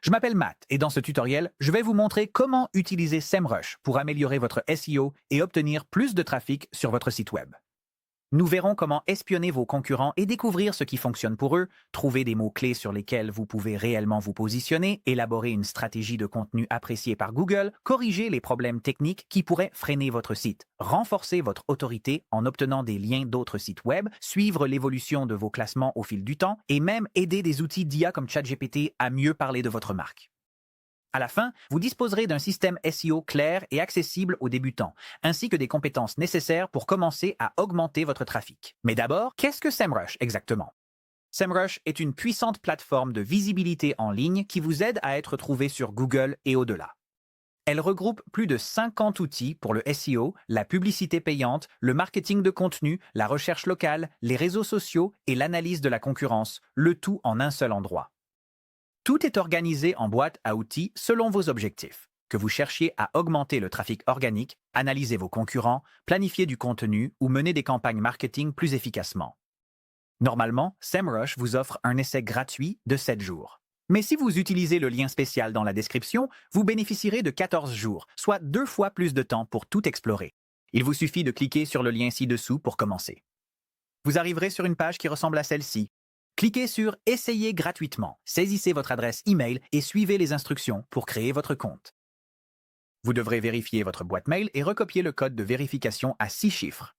Je m'appelle Matt et dans ce tutoriel, je vais vous montrer comment utiliser SEMrush pour améliorer votre SEO et obtenir plus de trafic sur votre site web. Nous verrons comment espionner vos concurrents et découvrir ce qui fonctionne pour eux, trouver des mots-clés sur lesquels vous pouvez réellement vous positionner, élaborer une stratégie de contenu appréciée par Google, corriger les problèmes techniques qui pourraient freiner votre site, renforcer votre autorité en obtenant des liens d'autres sites web, suivre l'évolution de vos classements au fil du temps et même aider des outils d'IA comme ChatGPT à mieux parler de votre marque. À la fin, vous disposerez d'un système SEO clair et accessible aux débutants, ainsi que des compétences nécessaires pour commencer à augmenter votre trafic. Mais d'abord, qu'est-ce que SEMrush exactement? SEMrush est une puissante plateforme de visibilité en ligne qui vous aide à être trouvé sur Google et au-delà. Elle regroupe plus de 50 outils pour le SEO, la publicité payante, le marketing de contenu, la recherche locale, les réseaux sociaux et l'analyse de la concurrence, le tout en un seul endroit. Tout est organisé en boîte à outils selon vos objectifs. Que vous cherchiez à augmenter le trafic organique, analyser vos concurrents, planifier du contenu ou mener des campagnes marketing plus efficacement. Normalement, SEMrush vous offre un essai gratuit de 7 jours. Mais si vous utilisez le lien spécial dans la description, vous bénéficierez de 14 jours, soit 2 fois plus de temps pour tout explorer. Il vous suffit de cliquer sur le lien ci-dessous pour commencer. Vous arriverez sur une page qui ressemble à celle-ci. Cliquez sur « Essayer gratuitement », saisissez votre adresse email et suivez les instructions pour créer votre compte. Vous devrez vérifier votre boîte mail et recopier le code de vérification à 6 chiffres.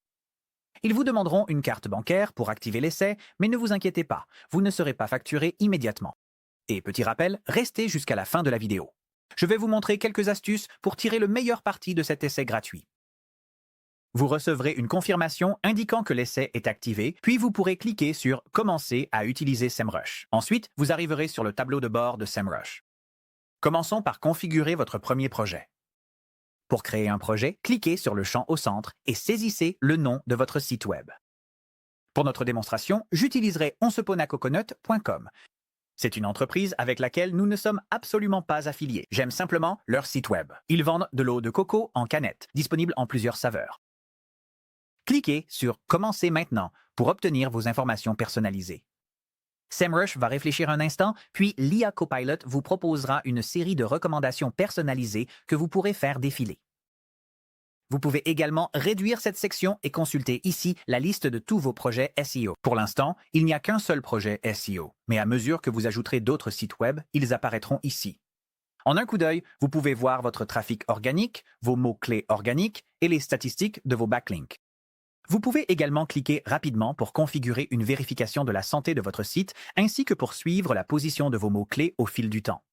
Ils vous demanderont une carte bancaire pour activer l'essai, mais ne vous inquiétez pas, vous ne serez pas facturé immédiatement. Et petit rappel, restez jusqu'à la fin de la vidéo. Je vais vous montrer quelques astuces pour tirer le meilleur parti de cet essai gratuit. Vous recevrez une confirmation indiquant que l'essai est activé, puis vous pourrez cliquer sur « Commencer à utiliser SEMrush ». Ensuite, vous arriverez sur le tableau de bord de SEMrush. Commençons par configurer votre premier projet. Pour créer un projet, cliquez sur le champ au centre et saisissez le nom de votre site web. Pour notre démonstration, j'utiliserai onseponacoconut.com. C'est une entreprise avec laquelle nous ne sommes absolument pas affiliés. J'aime simplement leur site web. Ils vendent de l'eau de coco en canette, disponible en plusieurs saveurs. Cliquez sur « Commencer maintenant » pour obtenir vos informations personnalisées. SEMrush va réfléchir un instant, puis l'IA Copilot vous proposera une série de recommandations personnalisées que vous pourrez faire défiler. Vous pouvez également réduire cette section et consulter ici la liste de tous vos projets SEO. Pour l'instant, il n'y a qu'un seul projet SEO, mais à mesure que vous ajouterez d'autres sites web, ils apparaîtront ici. En un coup d'œil, vous pouvez voir votre trafic organique, vos mots-clés organiques et les statistiques de vos backlinks. Vous pouvez également cliquer rapidement pour configurer une vérification de la santé de votre site ainsi que pour suivre la position de vos mots-clés au fil du temps.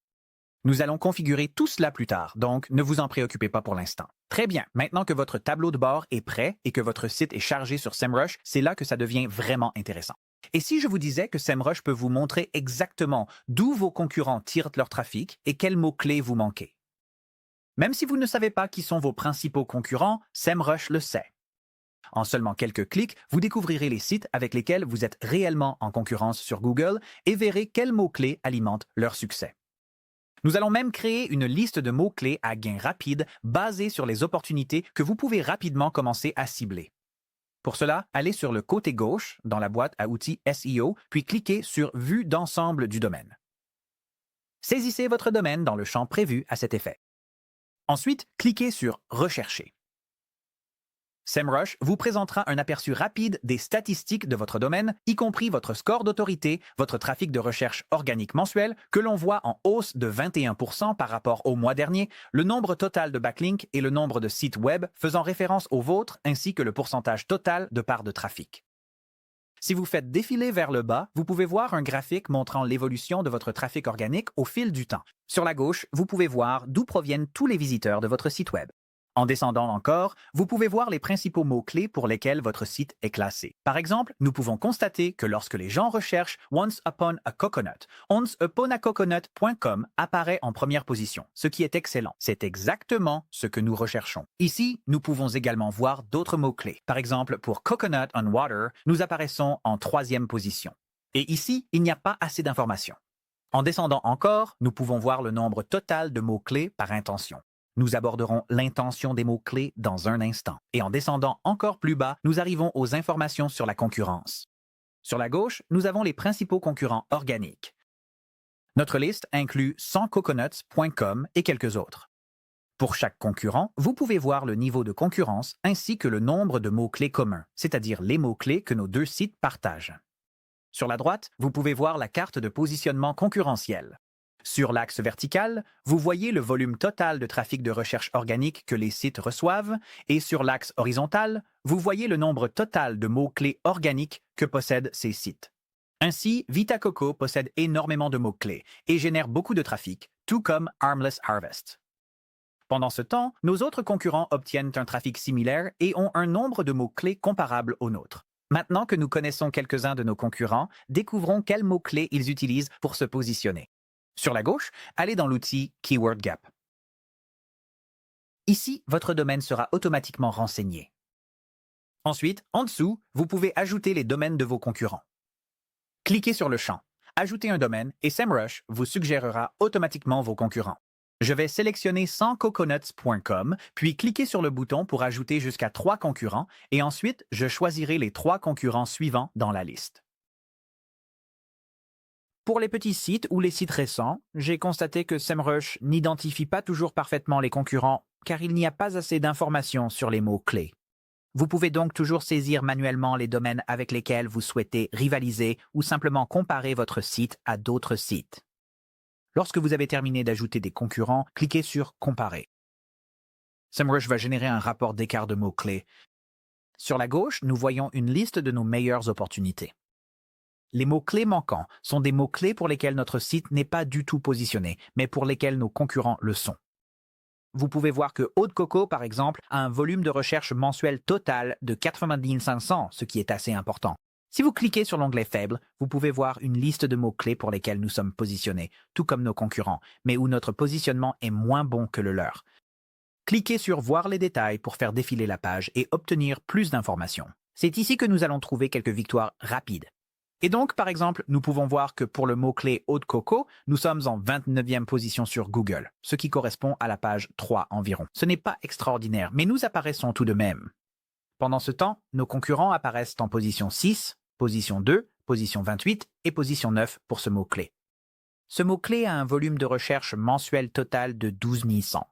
Nous allons configurer tout cela plus tard, donc ne vous en préoccupez pas pour l'instant. Très bien, maintenant que votre tableau de bord est prêt et que votre site est chargé sur SEMrush, c'est là que ça devient vraiment intéressant. Et si je vous disais que SEMrush peut vous montrer exactement d'où vos concurrents tirent leur trafic et quels mots-clés vous manquez? Même si vous ne savez pas qui sont vos principaux concurrents, SEMrush le sait. En seulement quelques clics, vous découvrirez les sites avec lesquels vous êtes réellement en concurrence sur Google et verrez quels mots-clés alimentent leur succès. Nous allons même créer une liste de mots-clés à gain rapide basée sur les opportunités que vous pouvez rapidement commencer à cibler. Pour cela, allez sur le côté gauche dans la boîte à outils SEO, puis cliquez sur « Vue d'ensemble du domaine ». Saisissez votre domaine dans le champ prévu à cet effet. Ensuite, cliquez sur « Rechercher ». SEMrush vous présentera un aperçu rapide des statistiques de votre domaine, y compris votre score d'autorité, votre trafic de recherche organique mensuel, que l'on voit en hausse de 21% par rapport au mois dernier, le nombre total de backlinks et le nombre de sites web faisant référence au vôtre, ainsi que le pourcentage total de part de trafic. Si vous faites défiler vers le bas, vous pouvez voir un graphique montrant l'évolution de votre trafic organique au fil du temps. Sur la gauche, vous pouvez voir d'où proviennent tous les visiteurs de votre site web. En descendant encore, vous pouvez voir les principaux mots-clés pour lesquels votre site est classé. Par exemple, nous pouvons constater que lorsque les gens recherchent Once Upon a Coconut, onceUponAcoconut.com apparaît en première position, ce qui est excellent. C'est exactement ce que nous recherchons. Ici, nous pouvons également voir d'autres mots-clés. Par exemple, pour Coconut on Water, nous apparaissons en 3e position. Et ici, il n'y a pas assez d'informations. En descendant encore, nous pouvons voir le nombre total de mots-clés par intention. Nous aborderons l'intention des mots-clés dans un instant. Et en descendant encore plus bas, nous arrivons aux informations sur la concurrence. Sur la gauche, nous avons les principaux concurrents organiques. Notre liste inclut 100coconuts.com et quelques autres. Pour chaque concurrent, vous pouvez voir le niveau de concurrence ainsi que le nombre de mots-clés communs, c'est-à-dire les mots-clés que nos deux sites partagent. Sur la droite, vous pouvez voir la carte de positionnement concurrentiel. Sur l'axe vertical, vous voyez le volume total de trafic de recherche organique que les sites reçoivent, et sur l'axe horizontal, vous voyez le nombre total de mots-clés organiques que possèdent ces sites. Ainsi, VitaCoco possède énormément de mots-clés et génère beaucoup de trafic, tout comme Armless Harvest. Pendant ce temps, nos autres concurrents obtiennent un trafic similaire et ont un nombre de mots-clés comparable au nôtre. Maintenant que nous connaissons quelques-uns de nos concurrents, découvrons quels mots-clés ils utilisent pour se positionner. Sur la gauche, allez dans l'outil Keyword Gap. Ici, votre domaine sera automatiquement renseigné. Ensuite, en dessous, vous pouvez ajouter les domaines de vos concurrents. Cliquez sur le champ « Ajouter un domaine » et SEMrush vous suggérera automatiquement vos concurrents. Je vais sélectionner 100coconuts.com, puis cliquer sur le bouton pour ajouter jusqu'à 3 concurrents, et ensuite, je choisirai les 3 concurrents suivants dans la liste. Pour les petits sites ou les sites récents, j'ai constaté que SEMrush n'identifie pas toujours parfaitement les concurrents, car il n'y a pas assez d'informations sur les mots-clés. Vous pouvez donc toujours saisir manuellement les domaines avec lesquels vous souhaitez rivaliser ou simplement comparer votre site à d'autres sites. Lorsque vous avez terminé d'ajouter des concurrents, cliquez sur « Comparer ». SEMrush va générer un rapport d'écart de mots-clés. Sur la gauche, nous voyons une liste de nos meilleures opportunités. Les mots-clés manquants sont des mots-clés pour lesquels notre site n'est pas du tout positionné, mais pour lesquels nos concurrents le sont. Vous pouvez voir que Eau de Coco, par exemple, a un volume de recherche mensuel total de 90 500, ce qui est assez important. Si vous cliquez sur l'onglet Faible, vous pouvez voir une liste de mots-clés pour lesquels nous sommes positionnés, tout comme nos concurrents, mais où notre positionnement est moins bon que le leur. Cliquez sur Voir les détails pour faire défiler la page et obtenir plus d'informations. C'est ici que nous allons trouver quelques victoires rapides. Et donc, par exemple, nous pouvons voir que pour le mot-clé Eau de Coco, nous sommes en 29e position sur Google, ce qui correspond à la page 3 environ. Ce n'est pas extraordinaire, mais nous apparaissons tout de même. Pendant ce temps, nos concurrents apparaissent en position 6, position 2, position 28 et position 9 pour ce mot-clé. Ce mot-clé a un volume de recherche mensuel total de 12 100.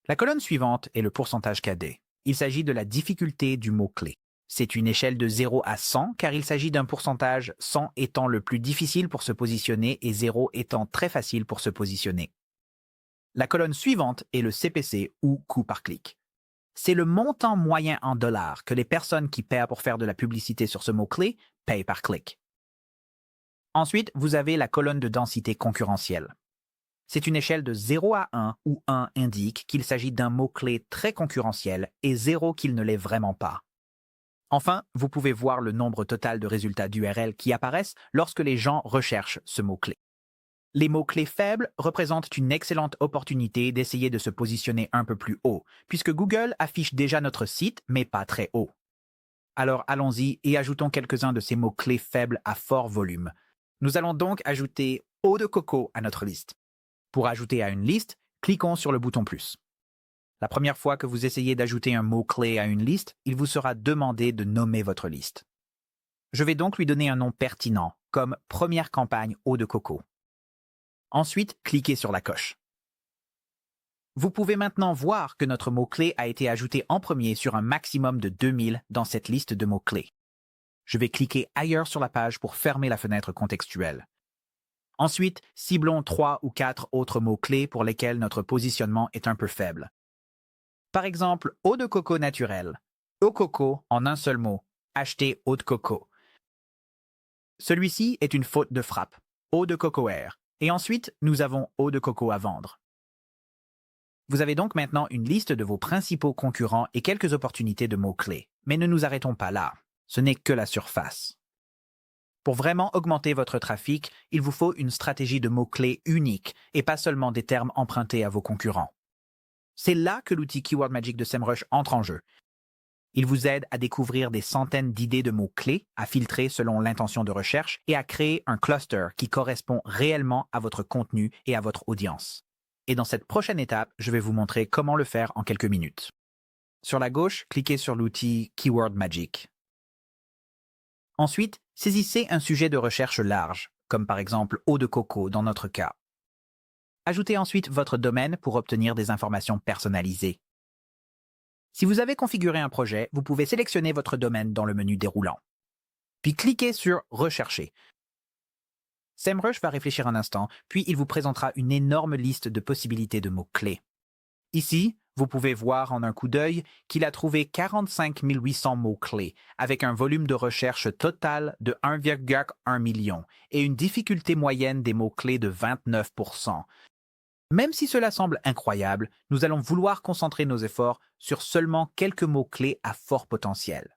La colonne suivante est le pourcentage KD. Il s'agit de la difficulté du mot-clé. C'est une échelle de 0 à 100 car il s'agit d'un pourcentage, 100 étant le plus difficile pour se positionner et 0 étant très facile pour se positionner. La colonne suivante est le CPC ou coût par clic. C'est le montant moyen en dollars que les personnes qui paient pour faire de la publicité sur ce mot-clé payent par clic. Ensuite, vous avez la colonne de densité concurrentielle. C'est une échelle de 0 à 1 où 1 indique qu'il s'agit d'un mot-clé très concurrentiel et 0 qu'il ne l'est vraiment pas. Enfin, vous pouvez voir le nombre total de résultats d'URL qui apparaissent lorsque les gens recherchent ce mot-clé. Les mots-clés faibles représentent une excellente opportunité d'essayer de se positionner un peu plus haut, puisque Google affiche déjà notre site, mais pas très haut. Alors allons-y et ajoutons quelques-uns de ces mots-clés faibles à fort volume. Nous allons donc ajouter Eau de Coco à notre liste. Pour ajouter à une liste, cliquons sur le bouton plus. La première fois que vous essayez d'ajouter un mot-clé à une liste, il vous sera demandé de nommer votre liste. Je vais donc lui donner un nom pertinent, comme « Première campagne Eau de Coco ». Ensuite, cliquez sur la coche. Vous pouvez maintenant voir que notre mot-clé a été ajouté en premier sur un maximum de 2000 dans cette liste de mots-clés. Je vais cliquer ailleurs sur la page pour fermer la fenêtre contextuelle. Ensuite, ciblons 3 ou 4 autres mots-clés pour lesquels notre positionnement est un peu faible. Par exemple, eau de coco naturelle, eau coco en un seul mot, acheter eau de coco. Celui-ci est une faute de frappe, eau de coco air. Et ensuite, nous avons eau de coco à vendre. Vous avez donc maintenant une liste de vos principaux concurrents et quelques opportunités de mots-clés. Mais ne nous arrêtons pas là. Ce n'est que la surface. Pour vraiment augmenter votre trafic, il vous faut une stratégie de mots-clés unique et pas seulement des termes empruntés à vos concurrents. C'est là que l'outil Keyword Magic de SEMrush entre en jeu. Il vous aide à découvrir des centaines d'idées de mots-clés, à filtrer selon l'intention de recherche et à créer un cluster qui correspond réellement à votre contenu et à votre audience. Et dans cette prochaine étape, je vais vous montrer comment le faire en quelques minutes. Sur la gauche, cliquez sur l'outil Keyword Magic. Ensuite, saisissez un sujet de recherche large, comme par exemple eau de coco dans notre cas. Ajoutez ensuite votre domaine pour obtenir des informations personnalisées. Si vous avez configuré un projet, vous pouvez sélectionner votre domaine dans le menu déroulant. Puis cliquez sur « Rechercher ». SEMrush va réfléchir un instant, puis il vous présentera une énorme liste de possibilités de mots-clés. Ici, vous pouvez voir en un coup d'œil qu'il a trouvé 45 800 mots-clés, avec un volume de recherche total de 1,1 million et une difficulté moyenne des mots-clés de 29%. Même si cela semble incroyable, nous allons vouloir concentrer nos efforts sur seulement quelques mots-clés à fort potentiel.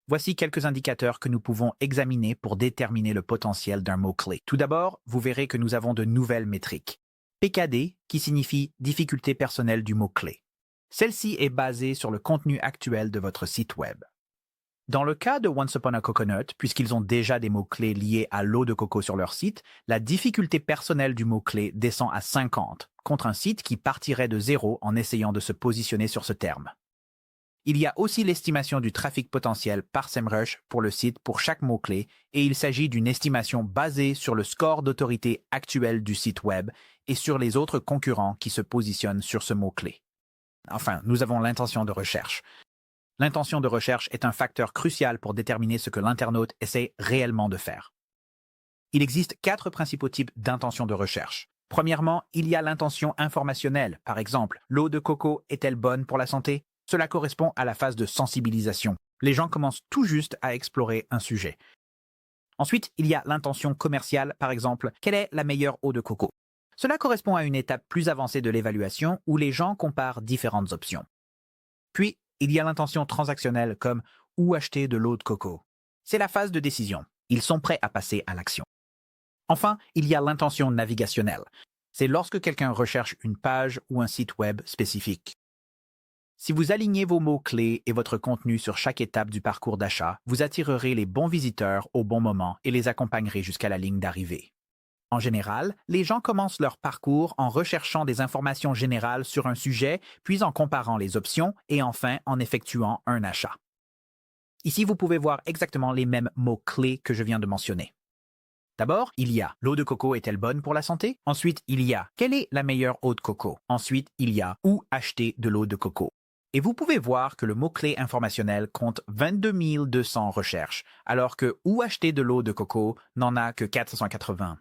Voici quelques indicateurs que nous pouvons examiner pour déterminer le potentiel d'un mot-clé. Tout d'abord, vous verrez que nous avons de nouvelles métriques. PKD, qui signifie difficulté personnelle du mot-clé. Celle-ci est basée sur le contenu actuel de votre site Web. Dans le cas de Once Upon a Coconut, puisqu'ils ont déjà des mots-clés liés à l'eau de coco sur leur site, la difficulté personnelle du mot-clé descend à 50, contre un site qui partirait de 0 en essayant de se positionner sur ce terme. Il y a aussi l'estimation du trafic potentiel par SEMrush pour le site pour chaque mot-clé, et il s'agit d'une estimation basée sur le score d'autorité actuel du site Web et sur les autres concurrents qui se positionnent sur ce mot-clé. Enfin, nous avons l'intention de recherche. L'intention de recherche est un facteur crucial pour déterminer ce que l'internaute essaie réellement de faire. Il existe 4 principaux types d'intention de recherche. Premièrement, il y a l'intention informationnelle. Par exemple, l'eau de coco est-elle bonne pour la santé? Cela correspond à la phase de sensibilisation. Les gens commencent tout juste à explorer un sujet. Ensuite, il y a l'intention commerciale. Par exemple, quelle est la meilleure eau de coco? Cela correspond à une étape plus avancée de l'évaluation où les gens comparent différentes options. Puis, il y a l'intention transactionnelle comme « où acheter de l'eau de coco ». C'est la phase de décision. Ils sont prêts à passer à l'action. Enfin, il y a l'intention navigationnelle. C'est lorsque quelqu'un recherche une page ou un site web spécifique. Si vous alignez vos mots-clés et votre contenu sur chaque étape du parcours d'achat, vous attirerez les bons visiteurs au bon moment et les accompagnerez jusqu'à la ligne d'arrivée. En général, les gens commencent leur parcours en recherchant des informations générales sur un sujet, puis en comparant les options et enfin en effectuant un achat. Ici, vous pouvez voir exactement les mêmes mots-clés que je viens de mentionner. D'abord, il y a « l'eau de coco est-elle bonne pour la santé ?» Ensuite, il y a « quelle est la meilleure eau de coco ?» Ensuite, il y a « où acheter de l'eau de coco ?» Et vous pouvez voir que le mot-clé informationnel compte 22 200 recherches, alors que « où acheter de l'eau de coco » n'en a que 480.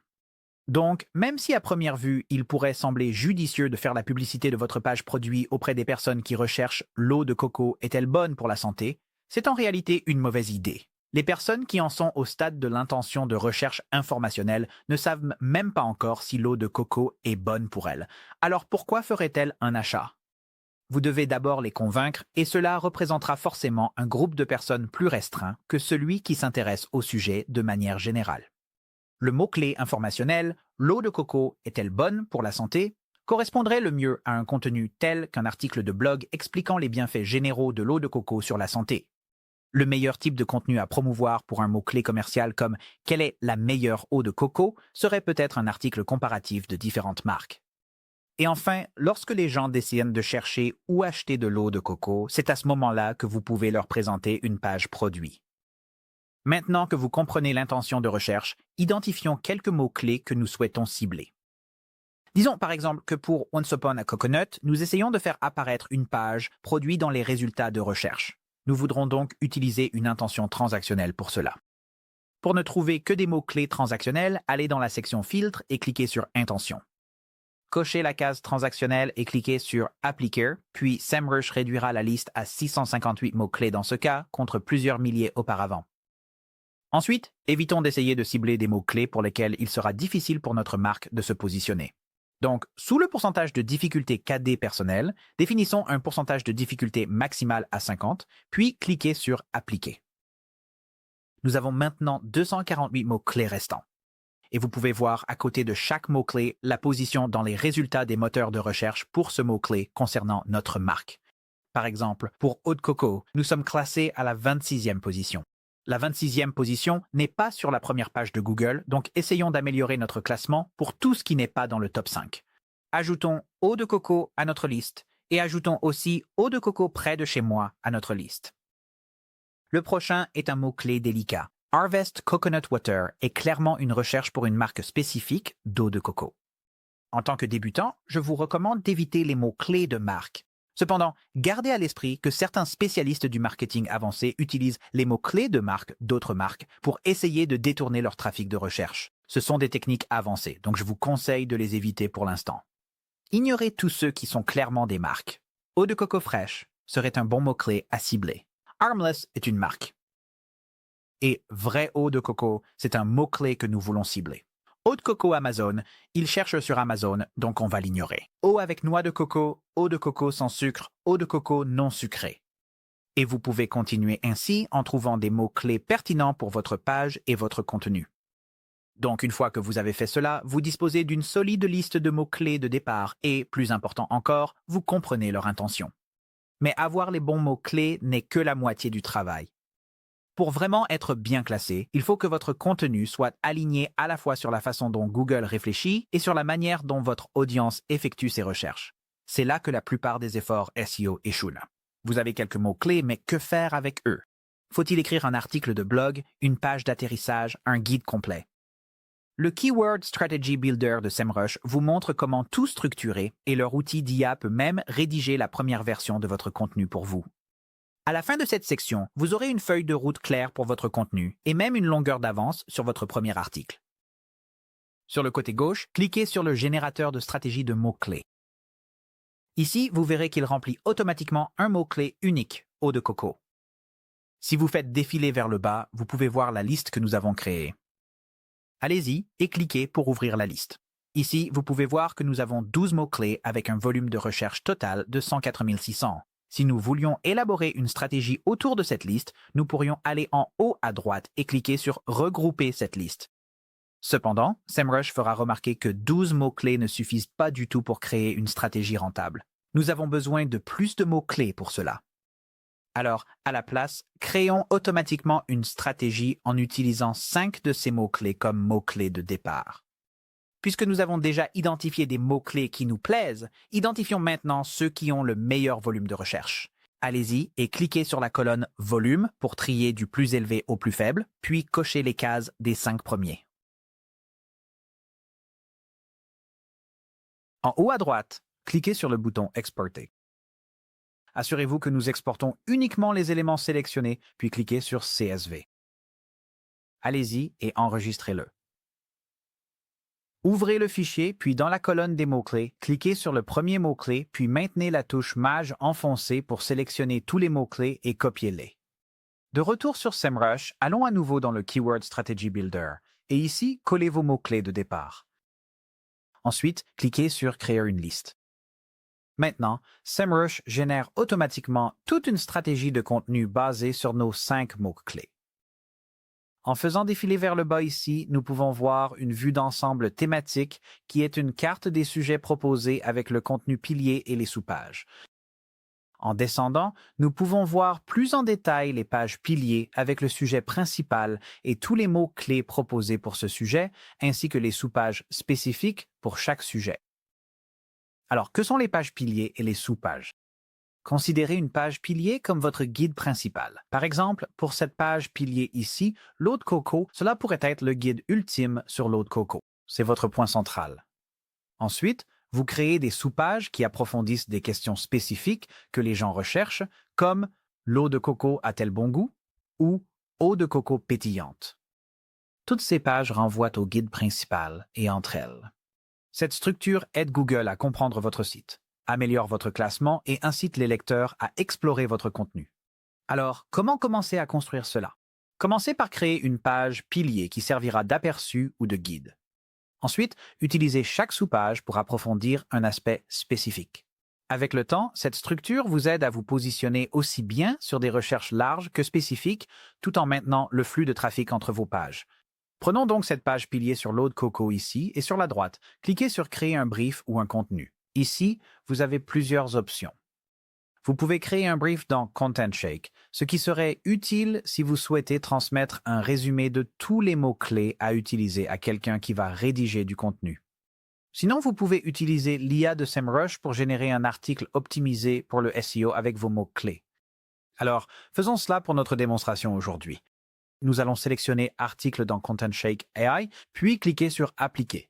Donc, même si à première vue, il pourrait sembler judicieux de faire la publicité de votre page produit auprès des personnes qui recherchent « l'eau de coco est-elle bonne pour la santé ?» c'est en réalité une mauvaise idée. Les personnes qui en sont au stade de l'intention de recherche informationnelle ne savent même pas encore si l'eau de coco est bonne pour elles. Alors pourquoi feraient-elles un achat? Vous devez d'abord les convaincre et cela représentera forcément un groupe de personnes plus restreint que celui qui s'intéresse au sujet de manière générale. Le mot-clé informationnel « l'eau de coco est-elle bonne pour la santé ?» correspondrait le mieux à un contenu tel qu'un article de blog expliquant les bienfaits généraux de l'eau de coco sur la santé. Le meilleur type de contenu à promouvoir pour un mot-clé commercial comme « quelle est la meilleure eau de coco ?» serait peut-être un article comparatif de différentes marques. Et enfin, lorsque les gens décident de chercher où acheter de l'eau de coco, c'est à ce moment-là que vous pouvez leur présenter une page produit. Maintenant que vous comprenez l'intention de recherche, identifions quelques mots-clés que nous souhaitons cibler. Disons par exemple que pour Once Upon a Coconut, nous essayons de faire apparaître une page produite dans les résultats de recherche. Nous voudrons donc utiliser une intention transactionnelle pour cela. Pour ne trouver que des mots-clés transactionnels, allez dans la section Filtre et cliquez sur Intention. Cochez la case transactionnelle et cliquez sur Appliquer, puis SEMrush réduira la liste à 658 mots-clés dans ce cas, contre plusieurs milliers auparavant. Ensuite, évitons d'essayer de cibler des mots-clés pour lesquels il sera difficile pour notre marque de se positionner. Donc, sous le pourcentage de difficulté KD personnel, définissons un pourcentage de difficulté maximale à 50, puis cliquez sur Appliquer. Nous avons maintenant 248 mots-clés restants. Et vous pouvez voir à côté de chaque mot-clé la position dans les résultats des moteurs de recherche pour ce mot-clé concernant notre marque. Par exemple, pour eau de coco, nous sommes classés à la 26e position. La 26e position n'est pas sur la première page de Google, donc essayons d'améliorer notre classement pour tout ce qui n'est pas dans le top 5. Ajoutons eau de coco à notre liste et ajoutons aussi eau de coco près de chez moi à notre liste. Le prochain est un mot-clé délicat. Harvest Coconut Water est clairement une recherche pour une marque spécifique d'eau de coco. En tant que débutant, je vous recommande d'éviter les mots-clés de marque. Cependant, gardez à l'esprit que certains spécialistes du marketing avancé utilisent les mots-clés de marque d'autres marques pour essayer de détourner leur trafic de recherche. Ce sont des techniques avancées, donc je vous conseille de les éviter pour l'instant. Ignorez tous ceux qui sont clairement des marques. Eau de coco fraîche serait un bon mot-clé à cibler. Harmless est une marque. Et vraie eau de coco, c'est un mot-clé que nous voulons cibler. Eau de coco Amazon, il cherche sur Amazon, donc on va l'ignorer. Eau avec noix de coco sans sucre, eau de coco non sucrée. Et vous pouvez continuer ainsi en trouvant des mots-clés pertinents pour votre page et votre contenu. Donc une fois que vous avez fait cela, vous disposez d'une solide liste de mots-clés de départ et, plus important encore, vous comprenez leur intention. Mais avoir les bons mots-clés n'est que la moitié du travail. Pour vraiment être bien classé, il faut que votre contenu soit aligné à la fois sur la façon dont Google réfléchit et sur la manière dont votre audience effectue ses recherches. C'est là que la plupart des efforts SEO échouent. Vous avez quelques mots-clés, mais que faire avec eux? Faut-il écrire un article de blog, une page d'atterrissage, un guide complet? Le Keyword Strategy Builder de SEMrush vous montre comment tout structurer et leur outil d'IA peut même rédiger la première version de votre contenu pour vous. À la fin de cette section, vous aurez une feuille de route claire pour votre contenu et même une longueur d'avance sur votre premier article. Sur le côté gauche, cliquez sur le générateur de stratégie de mots-clés. Ici, vous verrez qu'il remplit automatiquement un mot-clé unique, eau de coco. Si vous faites défiler vers le bas, vous pouvez voir la liste que nous avons créée. Allez-y et cliquez pour ouvrir la liste. Ici, vous pouvez voir que nous avons 12 mots-clés avec un volume de recherche total de 104 600. Si nous voulions élaborer une stratégie autour de cette liste, nous pourrions aller en haut à droite et cliquer sur « Regrouper cette liste ». Cependant, SEMrush fera remarquer que 12 mots-clés ne suffisent pas du tout pour créer une stratégie rentable. Nous avons besoin de plus de mots-clés pour cela. Alors, à la place, créons automatiquement une stratégie en utilisant 5 de ces mots-clés comme mots-clés de départ. Puisque nous avons déjà identifié des mots-clés qui nous plaisent, identifions maintenant ceux qui ont le meilleur volume de recherche. Allez-y et cliquez sur la colonne « Volume » pour trier du plus élevé au plus faible, puis cochez les cases des 5 premiers. En haut à droite, cliquez sur le bouton « Exporter ». Assurez-vous que nous exportons uniquement les éléments sélectionnés, puis cliquez sur « CSV ». Allez-y et enregistrez-le. Ouvrez le fichier, puis dans la colonne des mots-clés, cliquez sur le premier mot-clé, puis maintenez la touche Maj enfoncée pour sélectionner tous les mots-clés et copiez-les. De retour sur SEMrush, allons à nouveau dans le Keyword Strategy Builder, et ici, collez vos mots-clés de départ. Ensuite, cliquez sur Créer une liste. Maintenant, SEMrush génère automatiquement toute une stratégie de contenu basée sur nos 5 mots-clés. En faisant défiler vers le bas ici, nous pouvons voir une vue d'ensemble thématique qui est une carte des sujets proposés avec le contenu pilier et les sous-pages. En descendant, nous pouvons voir plus en détail les pages piliers avec le sujet principal et tous les mots-clés proposés pour ce sujet, ainsi que les sous-pages spécifiques pour chaque sujet. Alors, que sont les pages piliers et les sous-pages? Considérez une page pilier comme votre guide principal. Par exemple, pour cette page pilier ici, l'eau de coco, cela pourrait être le guide ultime sur l'eau de coco. C'est votre point central. Ensuite, vous créez des sous-pages qui approfondissent des questions spécifiques que les gens recherchent, comme l'eau de coco a-t-elle bon goût ou eau de coco pétillante. Toutes ces pages renvoient au guide principal et entre elles. Cette structure aide Google à comprendre votre site, améliore votre classement et incite les lecteurs à explorer votre contenu. Alors, comment commencer à construire cela? Commencez par créer une page pilier qui servira d'aperçu ou de guide. Ensuite, utilisez chaque sous-page pour approfondir un aspect spécifique. Avec le temps, cette structure vous aide à vous positionner aussi bien sur des recherches larges que spécifiques, tout en maintenant le flux de trafic entre vos pages. Prenons donc cette page pilier sur l'eau de coco ici et sur la droite, cliquez sur « Créer un brief » ou un contenu. Ici, vous avez plusieurs options. Vous pouvez créer un brief dans Content Shake, ce qui serait utile si vous souhaitez transmettre un résumé de tous les mots-clés à utiliser à quelqu'un qui va rédiger du contenu. Sinon, vous pouvez utiliser l'IA de SEMrush pour générer un article optimisé pour le SEO avec vos mots-clés. Alors, faisons cela pour notre démonstration aujourd'hui. Nous allons sélectionner Article dans ContentShake AI, puis cliquer sur Appliquer.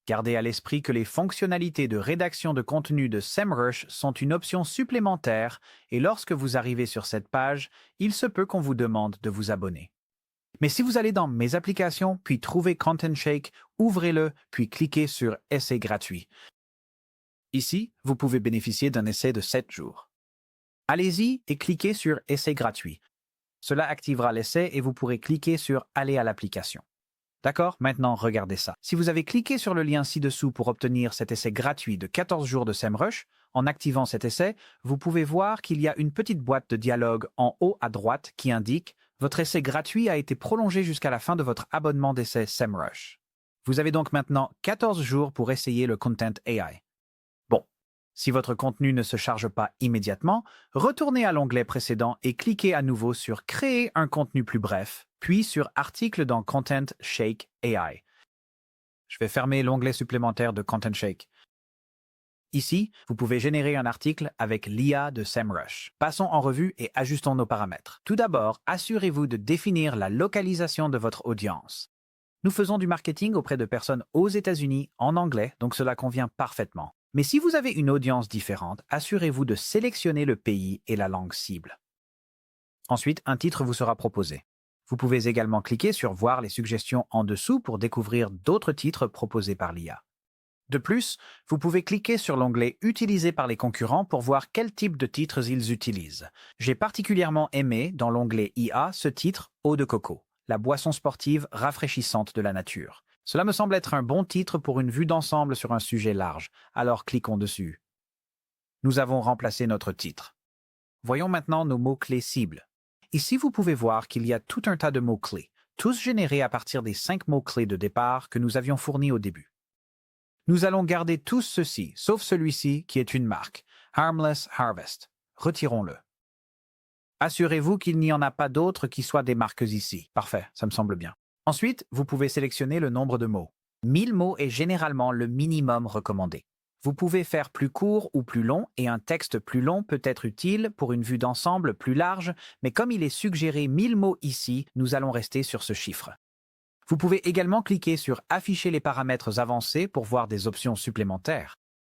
Gardez à l'esprit que les fonctionnalités de rédaction de contenu de SEMrush sont une option supplémentaire et lorsque vous arrivez sur cette page, il se peut qu'on vous demande de vous abonner. Mais si vous allez dans Mes applications, puis trouver ContentShake, ouvrez-le, puis cliquez sur Essai gratuit. Ici, vous pouvez bénéficier d'un essai de 7 jours. Allez-y et cliquez sur Essai gratuit. Cela activera l'essai et vous pourrez cliquer sur Aller à l'application. D'accord? Maintenant, regardez ça. Si vous avez cliqué sur le lien ci-dessous pour obtenir cet essai gratuit de 14 jours de SEMrush, en activant cet essai, vous pouvez voir qu'il y a une petite boîte de dialogue en haut à droite qui indique « Votre essai gratuit a été prolongé jusqu'à la fin de votre abonnement d'essai SEMrush ». Vous avez donc maintenant 14 jours pour essayer le Content AI. Bon, si votre contenu ne se charge pas immédiatement, retournez à l'onglet précédent et cliquez à nouveau sur « Créer un contenu plus bref », puis sur « Article dans ContentShake AI ». Je vais fermer l'onglet supplémentaire de ContentShake. Ici, vous pouvez générer un article avec l'IA de SEMrush. Passons en revue et ajustons nos paramètres. Tout d'abord, assurez-vous de définir la localisation de votre audience. Nous faisons du marketing auprès de personnes aux États-Unis en anglais, donc cela convient parfaitement. Mais si vous avez une audience différente, assurez-vous de sélectionner le pays et la langue cible. Ensuite, un titre vous sera proposé. Vous pouvez également cliquer sur « Voir les suggestions en dessous » pour découvrir d'autres titres proposés par l'IA. De plus, vous pouvez cliquer sur l'onglet « Utilisé par les concurrents » pour voir quel type de titres ils utilisent. J'ai particulièrement aimé, dans l'onglet IA, ce titre « Eau de coco », la boisson sportive rafraîchissante de la nature. Cela me semble être un bon titre pour une vue d'ensemble sur un sujet large, alors cliquons dessus. Nous avons remplacé notre titre. Voyons maintenant nos mots-clés cibles. Ici, vous pouvez voir qu'il y a tout un tas de mots-clés, tous générés à partir des 5 mots-clés de départ que nous avions fournis au début. Nous allons garder tous ceux-ci, sauf celui-ci qui est une marque, Harmless Harvest. Retirons-le. Assurez-vous qu'il n'y en a pas d'autres qui soient des marques ici. Parfait, ça me semble bien. Ensuite, vous pouvez sélectionner le nombre de mots. 1000 mots est généralement le minimum recommandé. Vous pouvez faire plus court ou plus long et un texte plus long peut être utile pour une vue d'ensemble plus large, mais comme il est suggéré 1000 mots ici, nous allons rester sur ce chiffre. Vous pouvez également cliquer sur « Afficher les paramètres avancés » pour voir des options supplémentaires.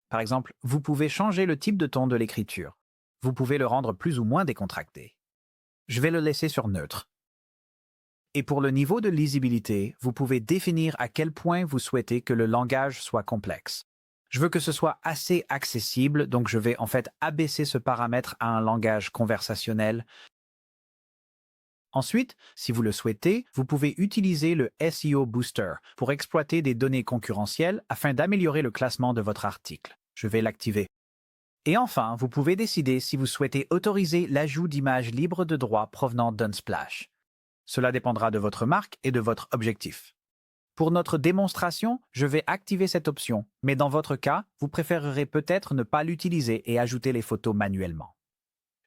Par exemple, vous pouvez changer le type de ton de l'écriture. Vous pouvez le rendre plus ou moins décontracté. Je vais le laisser sur neutre. Et pour le niveau de lisibilité, vous pouvez définir à quel point vous souhaitez que le langage soit complexe. Je veux que ce soit assez accessible, donc je vais en fait abaisser ce paramètre à un langage conversationnel. Ensuite, si vous le souhaitez, vous pouvez utiliser le SEO Booster pour exploiter des données concurrentielles afin d'améliorer le classement de votre article. Je vais l'activer. Et enfin, vous pouvez décider si vous souhaitez autoriser l'ajout d'images libres de droit provenant d'Unsplash. Cela dépendra de votre marque et de votre objectif. Pour notre démonstration, je vais activer cette option, mais dans votre cas, vous préférerez peut-être ne pas l'utiliser et ajouter les photos manuellement.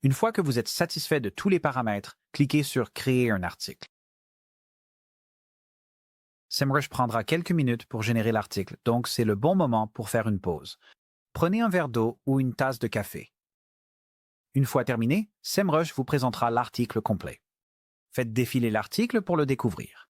Une fois que vous êtes satisfait de tous les paramètres, cliquez sur « Créer un article ». SEMrush prendra quelques minutes pour générer l'article, donc c'est le bon moment pour faire une pause. Prenez un verre d'eau ou une tasse de café. Une fois terminé, SEMrush vous présentera l'article complet. Faites défiler l'article pour le découvrir.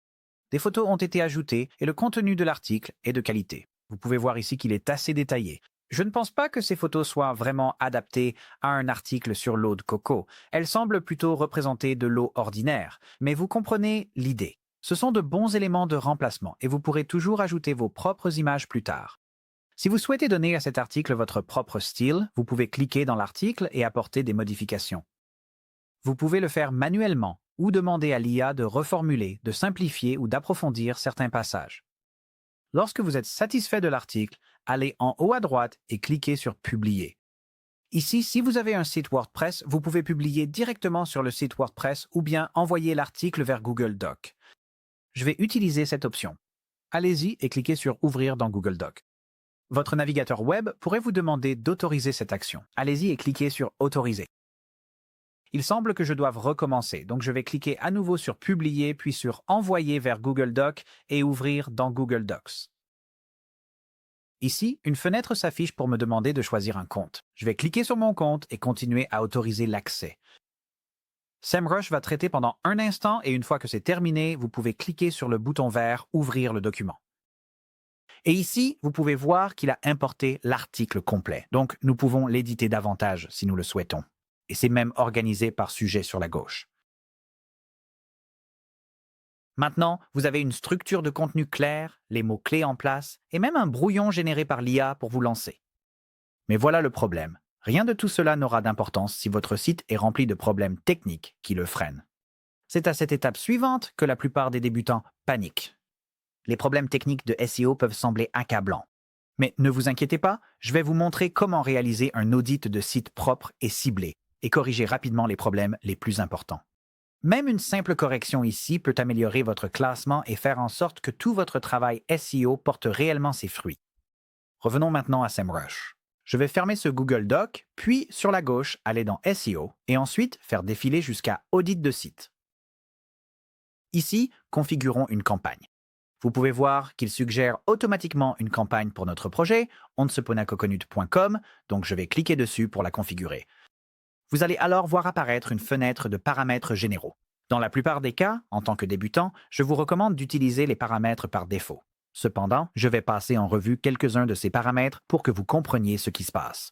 Des photos ont été ajoutées et le contenu de l'article est de qualité. Vous pouvez voir ici qu'il est assez détaillé. Je ne pense pas que ces photos soient vraiment adaptées à un article sur l'eau de coco. Elles semblent plutôt représenter de l'eau ordinaire, mais vous comprenez l'idée. Ce sont de bons éléments de remplacement et vous pourrez toujours ajouter vos propres images plus tard. Si vous souhaitez donner à cet article votre propre style, vous pouvez cliquer dans l'article et apporter des modifications. Vous pouvez le faire manuellement ou demander à l'IA de reformuler, de simplifier ou d'approfondir certains passages. Lorsque vous êtes satisfait de l'article, allez en haut à droite et cliquez sur « Publier ». Ici, si vous avez un site WordPress, vous pouvez publier directement sur le site WordPress ou bien envoyer l'article vers Google Docs. Je vais utiliser cette option. Allez-y et cliquez sur « Ouvrir dans Google Docs ». Votre navigateur web pourrait vous demander d'autoriser cette action. Allez-y et cliquez sur « Autoriser ». Il semble que je doive recommencer, donc je vais cliquer à nouveau sur « Publier » puis sur « Envoyer vers Google Docs » et « Ouvrir dans Google Docs ». Ici, une fenêtre s'affiche pour me demander de choisir un compte. Je vais cliquer sur mon compte et continuer à autoriser l'accès. SEMrush va traiter pendant un instant et une fois que c'est terminé, vous pouvez cliquer sur le bouton vert « Ouvrir le document ». Et ici, vous pouvez voir qu'il a importé l'article complet. Donc, nous pouvons l'éditer davantage si nous le souhaitons. Et c'est même organisé par sujet sur la gauche. Maintenant, vous avez une structure de contenu claire, les mots-clés en place et même un brouillon généré par l'IA pour vous lancer. Mais voilà le problème. Rien de tout cela n'aura d'importance si votre site est rempli de problèmes techniques qui le freinent. C'est à cette étape suivante que la plupart des débutants paniquent. Les problèmes techniques de SEO peuvent sembler accablants. Mais ne vous inquiétez pas, je vais vous montrer comment réaliser un audit de site propre et ciblé et corriger rapidement les problèmes les plus importants. Même une simple correction ici peut améliorer votre classement et faire en sorte que tout votre travail SEO porte réellement ses fruits. Revenons maintenant à SEMrush. Je vais fermer ce Google Doc, puis sur la gauche, aller dans SEO et ensuite faire défiler jusqu'à Audit de site. Ici, configurons une campagne. Vous pouvez voir qu'il suggère automatiquement une campagne pour notre projet, onseponacoconut.com, donc je vais cliquer dessus pour la configurer. Vous allez alors voir apparaître une fenêtre de paramètres généraux. Dans la plupart des cas, en tant que débutant, je vous recommande d'utiliser les paramètres par défaut. Cependant, je vais passer en revue quelques-uns de ces paramètres pour que vous compreniez ce qui se passe.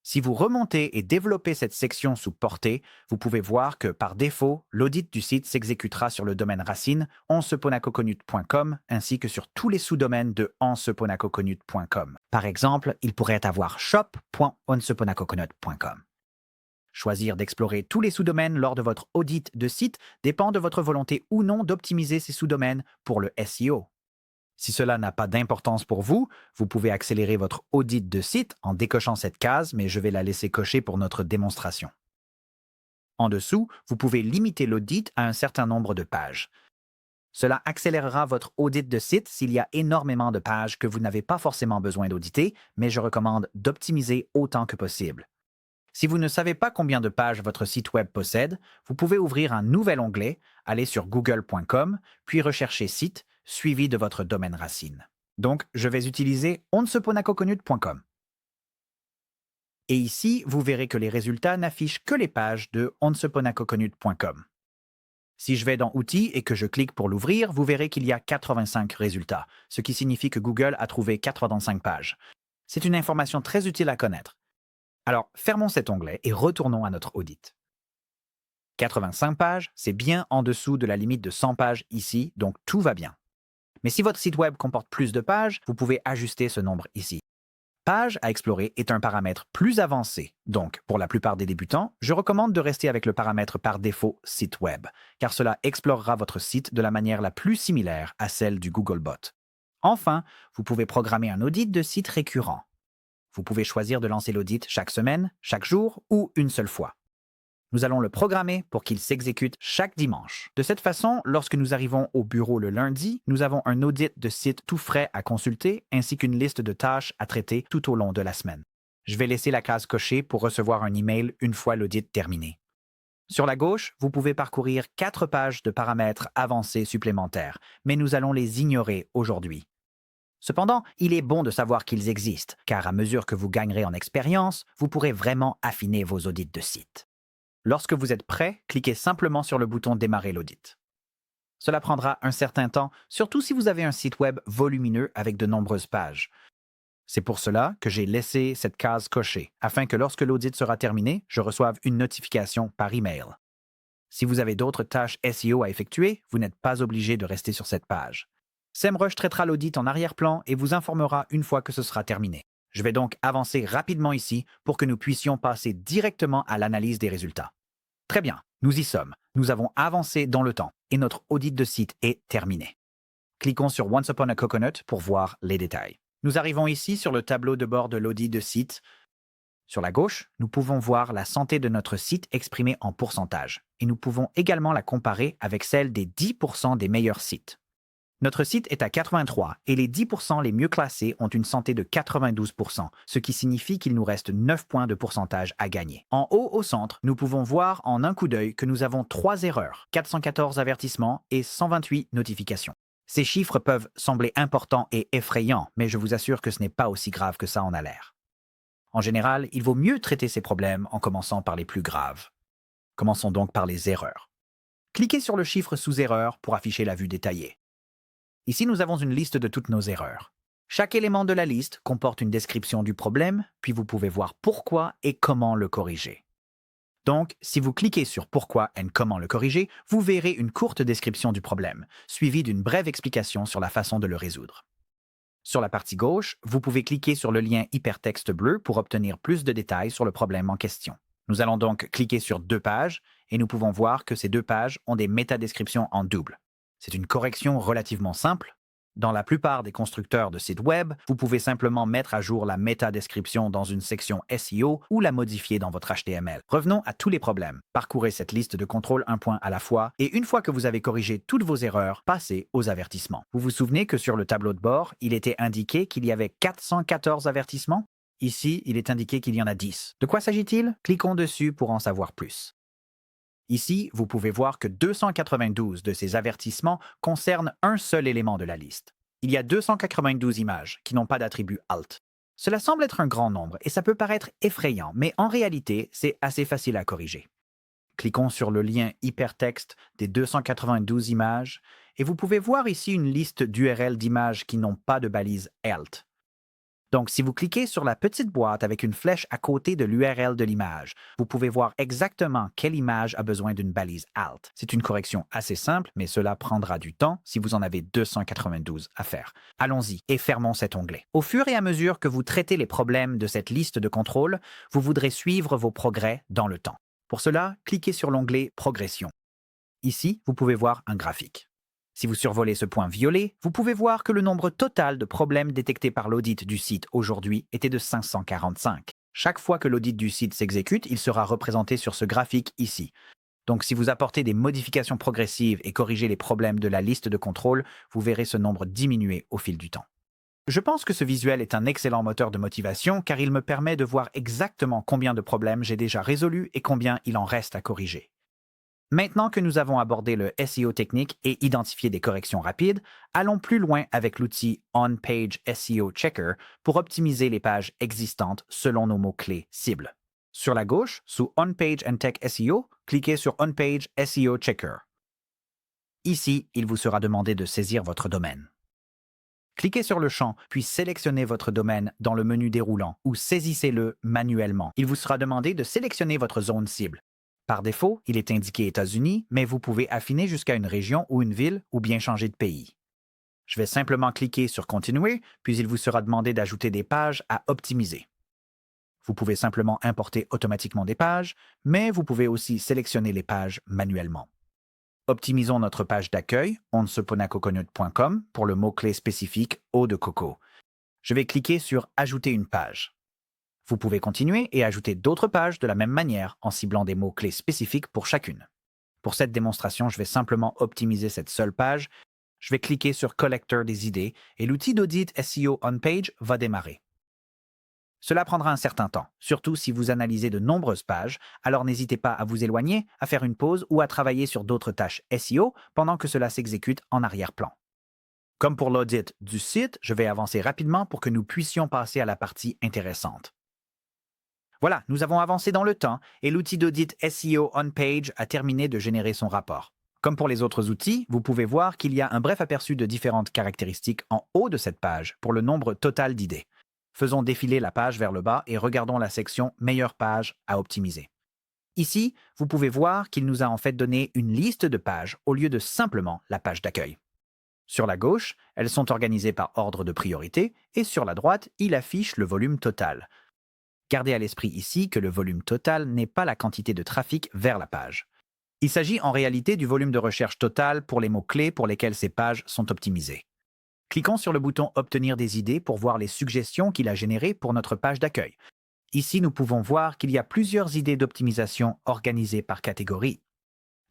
Si vous remontez et développez cette section sous Portée, vous pouvez voir que, par défaut, l'audit du site s'exécutera sur le domaine racine onseponacoconut.com ainsi que sur tous les sous-domaines de onseponacoconut.com. Par exemple, il pourrait avoir shop.onseponacoconut.com. Choisir d'explorer tous les sous-domaines lors de votre audit de site dépend de votre volonté ou non d'optimiser ces sous-domaines pour le SEO. Si cela n'a pas d'importance pour vous, vous pouvez accélérer votre audit de site en décochant cette case, mais je vais la laisser cocher pour notre démonstration. En dessous, vous pouvez limiter l'audit à un certain nombre de pages. Cela accélérera votre audit de site s'il y a énormément de pages que vous n'avez pas forcément besoin d'auditer, mais je recommande d'optimiser autant que possible. Si vous ne savez pas combien de pages votre site web possède, vous pouvez ouvrir un nouvel onglet, aller sur google.com, puis rechercher site, suivi de votre domaine racine. Donc, je vais utiliser onseponacoconut.com. Et ici, vous verrez que les résultats n'affichent que les pages de onseponacoconut.com. Si je vais dans Outils et que je clique pour l'ouvrir, vous verrez qu'il y a 85 résultats, ce qui signifie que Google a trouvé 85 pages. C'est une information très utile à connaître. Alors, fermons cet onglet et retournons à notre audit. 85 pages, c'est bien en dessous de la limite de 100 pages ici, donc tout va bien. Mais si votre site web comporte plus de pages, vous pouvez ajuster ce nombre ici. Page à explorer est un paramètre plus avancé, donc pour la plupart des débutants, je recommande de rester avec le paramètre par défaut site web, car cela explorera votre site de la manière la plus similaire à celle du Googlebot. Enfin, vous pouvez programmer un audit de site récurrent. Vous pouvez choisir de lancer l'audit chaque semaine, chaque jour ou une seule fois. Nous allons le programmer pour qu'il s'exécute chaque dimanche. De cette façon, lorsque nous arrivons au bureau le lundi, nous avons un audit de site tout frais à consulter ainsi qu'une liste de tâches à traiter tout au long de la semaine. Je vais laisser la case cochée pour recevoir un email une fois l'audit terminé. Sur la gauche, vous pouvez parcourir 4 pages de paramètres avancés supplémentaires, mais nous allons les ignorer aujourd'hui. Cependant, il est bon de savoir qu'ils existent, car à mesure que vous gagnerez en expérience, vous pourrez vraiment affiner vos audits de site. Lorsque vous êtes prêt, cliquez simplement sur le bouton « Démarrer l'audit ». Cela prendra un certain temps, surtout si vous avez un site web volumineux avec de nombreuses pages. C'est pour cela que j'ai laissé cette case cochée, afin que lorsque l'audit sera terminé, je reçoive une notification par email. Si vous avez d'autres tâches SEO à effectuer, vous n'êtes pas obligé de rester sur cette page. SEMrush traitera l'audit en arrière-plan et vous informera une fois que ce sera terminé. Je vais donc avancer rapidement ici pour que nous puissions passer directement à l'analyse des résultats. Très bien, nous y sommes. Nous avons avancé dans le temps et notre audit de site est terminé. Cliquons sur Once Upon a Coconut pour voir les détails. Nous arrivons ici sur le tableau de bord de l'audit de site. Sur la gauche, nous pouvons voir la santé de notre site exprimée en pourcentage et nous pouvons également la comparer avec celle des 10% des meilleurs sites. Notre site est à 83 et les 10% les mieux classés ont une santé de 92%, ce qui signifie qu'il nous reste 9 points de pourcentage à gagner. En haut au centre, nous pouvons voir en un coup d'œil que nous avons 3 erreurs, 414 avertissements et 128 notifications. Ces chiffres peuvent sembler importants et effrayants, mais je vous assure que ce n'est pas aussi grave que ça en a l'air. En général, il vaut mieux traiter ces problèmes en commençant par les plus graves. Commençons donc par les erreurs. Cliquez sur le chiffre sous erreur pour afficher la vue détaillée. Ici, nous avons une liste de toutes nos erreurs. Chaque élément de la liste comporte une description du problème, puis vous pouvez voir pourquoi et comment le corriger. Donc, si vous cliquez sur Pourquoi et Comment le corriger, vous verrez une courte description du problème, suivie d'une brève explication sur la façon de le résoudre. Sur la partie gauche, vous pouvez cliquer sur le lien hypertexte bleu pour obtenir plus de détails sur le problème en question. Nous allons donc cliquer sur 2 pages et nous pouvons voir que ces 2 pages ont des métadescriptions en double. C'est une correction relativement simple. Dans la plupart des constructeurs de sites web, vous pouvez simplement mettre à jour la métadescription dans une section SEO ou la modifier dans votre HTML. Revenons à tous les problèmes. Parcourez cette liste de contrôle un point à la fois et une fois que vous avez corrigé toutes vos erreurs, passez aux avertissements. Vous vous souvenez que sur le tableau de bord, il était indiqué qu'il y avait 414 avertissements? Ici, il est indiqué qu'il y en a 10. De quoi s'agit-il? Cliquons dessus pour en savoir plus. Ici, vous pouvez voir que 292 de ces avertissements concernent un seul élément de la liste. Il y a 292 images qui n'ont pas d'attribut alt. Cela semble être un grand nombre et ça peut paraître effrayant, mais en réalité, c'est assez facile à corriger. Cliquons sur le lien hypertexte des 292 images et vous pouvez voir ici une liste d'URL d'images qui n'ont pas de balise alt. Donc, si vous cliquez sur la petite boîte avec une flèche à côté de l'URL de l'image, vous pouvez voir exactement quelle image a besoin d'une balise alt. C'est une correction assez simple, mais cela prendra du temps si vous en avez 292 à faire. Allons-y et fermons cet onglet. Au fur et à mesure que vous traitez les problèmes de cette liste de contrôle, vous voudrez suivre vos progrès dans le temps. Pour cela, cliquez sur l'onglet Progression. Ici, vous pouvez voir un graphique. Si vous survolez ce point violet, vous pouvez voir que le nombre total de problèmes détectés par l'audit du site aujourd'hui était de 545. Chaque fois que l'audit du site s'exécute, il sera représenté sur ce graphique ici. Donc si vous apportez des modifications progressives et corrigez les problèmes de la liste de contrôle, vous verrez ce nombre diminuer au fil du temps. Je pense que ce visuel est un excellent moteur de motivation car il me permet de voir exactement combien de problèmes j'ai déjà résolus et combien il en reste à corriger. Maintenant que nous avons abordé le SEO technique et identifié des corrections rapides, allons plus loin avec l'outil On-Page SEO Checker pour optimiser les pages existantes selon nos mots-clés cibles. Sur la gauche, sous On-Page and Tech SEO, cliquez sur On-Page SEO Checker. Ici, il vous sera demandé de saisir votre domaine. Cliquez sur le champ, puis sélectionnez votre domaine dans le menu déroulant ou saisissez-le manuellement. Il vous sera demandé de sélectionner votre zone cible. Par défaut, il est indiqué États-Unis, mais vous pouvez affiner jusqu'à une région ou une ville ou bien changer de pays. Je vais simplement cliquer sur Continuer, puis il vous sera demandé d'ajouter des pages à optimiser. Vous pouvez simplement importer automatiquement des pages, mais vous pouvez aussi sélectionner les pages manuellement. Optimisons notre page d'accueil, onseponacoconut.com, pour le mot-clé spécifique eau de coco. Je vais cliquer sur Ajouter une page. Vous pouvez continuer et ajouter d'autres pages de la même manière en ciblant des mots-clés spécifiques pour chacune. Pour cette démonstration, je vais simplement optimiser cette seule page. Je vais cliquer sur Collector des idées et l'outil d'audit SEO On-Page va démarrer. Cela prendra un certain temps, surtout si vous analysez de nombreuses pages, alors n'hésitez pas à vous éloigner, à faire une pause ou à travailler sur d'autres tâches SEO pendant que cela s'exécute en arrière-plan. Comme pour l'audit du site, je vais avancer rapidement pour que nous puissions passer à la partie intéressante. Voilà, nous avons avancé dans le temps et l'outil d'audit SEO On-Page a terminé de générer son rapport. Comme pour les autres outils, vous pouvez voir qu'il y a un bref aperçu de différentes caractéristiques en haut de cette page pour le nombre total d'idées. Faisons défiler la page vers le bas et regardons la section « Meilleure page à optimiser ». Ici, vous pouvez voir qu'il nous a en fait donné une liste de pages au lieu de simplement la page d'accueil. Sur la gauche, elles sont organisées par ordre de priorité et sur la droite, il affiche le volume total. Gardez à l'esprit ici que le volume total n'est pas la quantité de trafic vers la page. Il s'agit en réalité du volume de recherche total pour les mots-clés pour lesquels ces pages sont optimisées. Cliquons sur le bouton « Obtenir des idées » pour voir les suggestions qu'il a générées pour notre page d'accueil. Ici, nous pouvons voir qu'il y a plusieurs idées d'optimisation organisées par catégorie.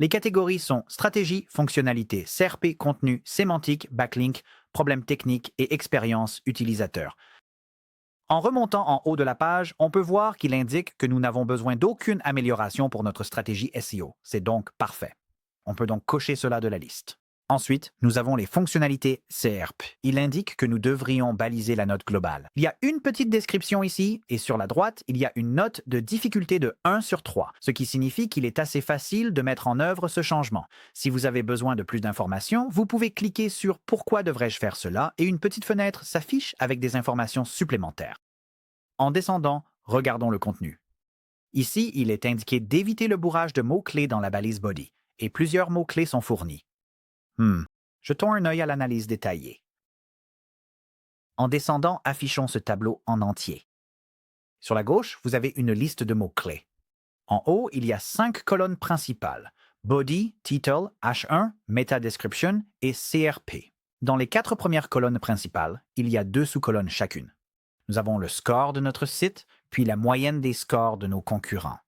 Les catégories sont stratégie, fonctionnalité, CRP, contenu, sémantique, backlink, problèmes techniques et expérience utilisateur. En remontant en haut de la page, on peut voir qu'il indique que nous n'avons besoin d'aucune amélioration pour notre stratégie SEO. C'est donc parfait. On peut donc cocher cela de la liste. Ensuite, nous avons les fonctionnalités SERP. Il indique que nous devrions baliser la note globale. Il y a une petite description ici, et sur la droite, il y a une note de difficulté de 1 sur 3, ce qui signifie qu'il est assez facile de mettre en œuvre ce changement. Si vous avez besoin de plus d'informations, vous pouvez cliquer sur « Pourquoi devrais-je faire cela ?» et une petite fenêtre s'affiche avec des informations supplémentaires. En descendant, regardons le contenu. Ici, il est indiqué d'éviter le bourrage de mots-clés dans la balise body, et plusieurs mots-clés sont fournis. Jetons un œil à l'analyse détaillée. En descendant, affichons ce tableau en entier. Sur la gauche, vous avez une liste de mots-clés. En haut, il y a 5 colonnes principales: Body, Title, H1, Meta Description et CRP. Dans les 4 premières colonnes principales, il y a 2 sous-colonnes chacune. Nous avons le score de notre site, puis la moyenne des scores de nos concurrents.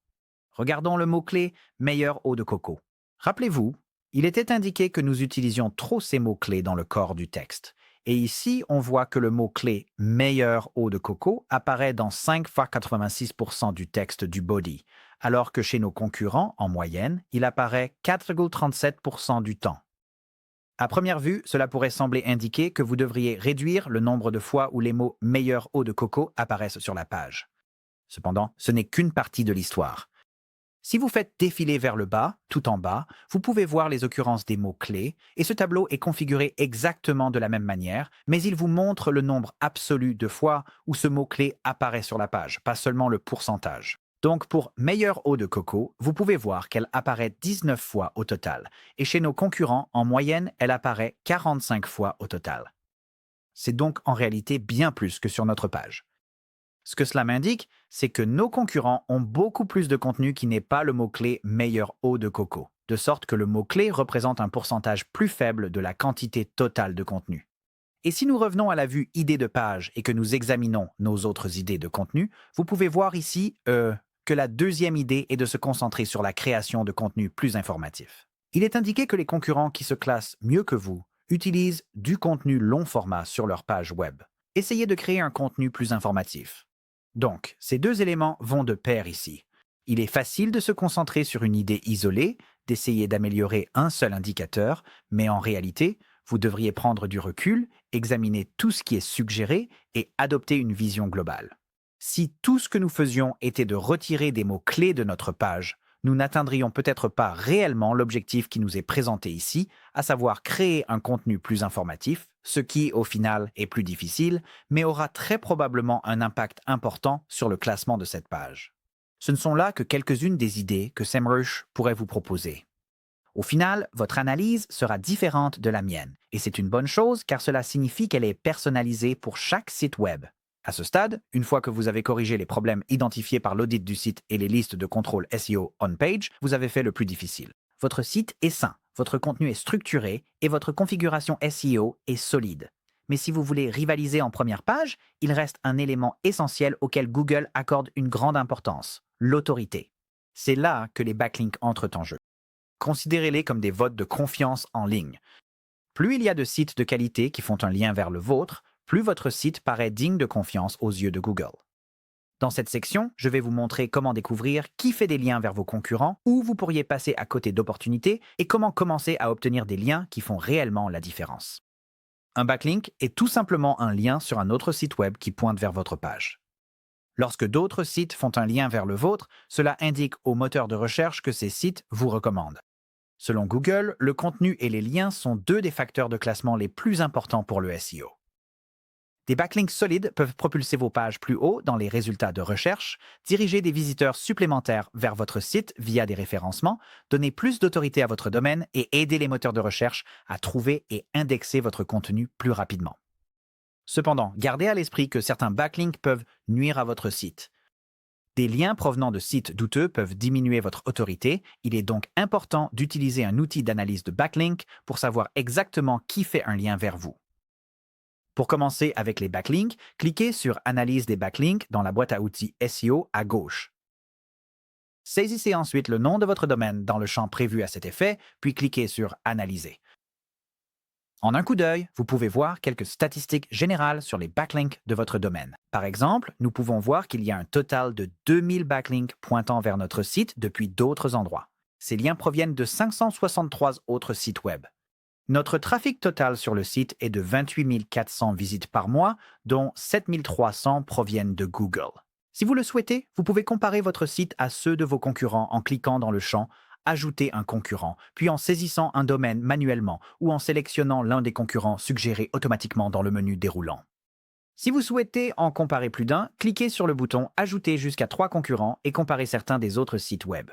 Regardons le mot-clé « Meilleur eau de coco ». Rappelez-vous, il était indiqué que nous utilisions trop ces mots-clés dans le corps du texte. Et ici, on voit que le mot-clé « meilleure eau de coco » apparaît dans 5 fois 86% du texte du body, alors que chez nos concurrents, en moyenne, il apparaît 4,37% du temps. À première vue, cela pourrait sembler indiquer que vous devriez réduire le nombre de fois où les mots « meilleure eau de coco » apparaissent sur la page. Cependant, ce n'est qu'une partie de l'histoire. Si vous faites défiler vers le bas, tout en bas, vous pouvez voir les occurrences des mots-clés, et ce tableau est configuré exactement de la même manière, mais il vous montre le nombre absolu de fois où ce mot-clé apparaît sur la page, pas seulement le pourcentage. Donc pour « meilleure eau de coco », vous pouvez voir qu'elle apparaît 19 fois au total, et chez nos concurrents, en moyenne, elle apparaît 45 fois au total. C'est donc en réalité bien plus que sur notre page. Ce que cela m'indique, c'est que nos concurrents ont beaucoup plus de contenu qui n'est pas le mot-clé « meilleure eau de coco », de sorte que le mot-clé représente un pourcentage plus faible de la quantité totale de contenu. Et si nous revenons à la vue idée de page et que nous examinons nos autres idées de contenu, vous pouvez voir ici que la deuxième idée est de se concentrer sur la création de contenu plus informatif. Il est indiqué que les concurrents qui se classent mieux que vous utilisent du contenu long format sur leur page web. Essayez de créer un contenu plus informatif. Donc, ces deux éléments vont de pair ici. Il est facile de se concentrer sur une idée isolée, d'essayer d'améliorer un seul indicateur, mais en réalité, vous devriez prendre du recul, examiner tout ce qui est suggéré et adopter une vision globale. Si tout ce que nous faisions était de retirer des mots-clés de notre page, nous n'atteindrions peut-être pas réellement l'objectif qui nous est présenté ici, à savoir créer un contenu plus informatif, ce qui, au final, est plus difficile, mais aura très probablement un impact important sur le classement de cette page. Ce ne sont là que quelques-unes des idées que SEMrush pourrait vous proposer. Au final, votre analyse sera différente de la mienne, et c'est une bonne chose car cela signifie qu'elle est personnalisée pour chaque site web. À ce stade, une fois que vous avez corrigé les problèmes identifiés par l'audit du site et les listes de contrôle SEO on-page, vous avez fait le plus difficile. Votre site est sain, votre contenu est structuré et votre configuration SEO est solide. Mais si vous voulez rivaliser en première page, il reste un élément essentiel auquel Google accorde une grande importance, l'autorité. C'est là que les backlinks entrent en jeu. Considérez-les comme des votes de confiance en ligne. Plus il y a de sites de qualité qui font un lien vers le vôtre, plus votre site paraît digne de confiance aux yeux de Google. Dans cette section, je vais vous montrer comment découvrir qui fait des liens vers vos concurrents, où vous pourriez passer à côté d'opportunités et comment commencer à obtenir des liens qui font réellement la différence. Un backlink est tout simplement un lien sur un autre site web qui pointe vers votre page. Lorsque d'autres sites font un lien vers le vôtre, cela indique au moteur de recherche que ces sites vous recommandent. Selon Google, le contenu et les liens sont deux des facteurs de classement les plus importants pour le SEO. Des backlinks solides peuvent propulser vos pages plus haut dans les résultats de recherche, diriger des visiteurs supplémentaires vers votre site via des référencements, donner plus d'autorité à votre domaine et aider les moteurs de recherche à trouver et indexer votre contenu plus rapidement. Cependant, gardez à l'esprit que certains backlinks peuvent nuire à votre site. Des liens provenant de sites douteux peuvent diminuer votre autorité. Il est donc important d'utiliser un outil d'analyse de backlink pour savoir exactement qui fait un lien vers vous. Pour commencer avec les backlinks, cliquez sur « Analyse des backlinks » dans la boîte à outils SEO à gauche. Saisissez ensuite le nom de votre domaine dans le champ prévu à cet effet, puis cliquez sur « Analyser ». En un coup d'œil, vous pouvez voir quelques statistiques générales sur les backlinks de votre domaine. Par exemple, nous pouvons voir qu'il y a un total de 2000 backlinks pointant vers notre site depuis d'autres endroits. Ces liens proviennent de 563 autres sites web. Notre trafic total sur le site est de 28 400 visites par mois, dont 7 300 proviennent de Google. Si vous le souhaitez, vous pouvez comparer votre site à ceux de vos concurrents en cliquant dans le champ Ajouter un concurrent, puis en saisissant un domaine manuellement ou en sélectionnant l'un des concurrents suggérés automatiquement dans le menu déroulant. Si vous souhaitez en comparer plus d'un, cliquez sur le bouton Ajouter jusqu'à 3 concurrents et comparer certains des autres sites web.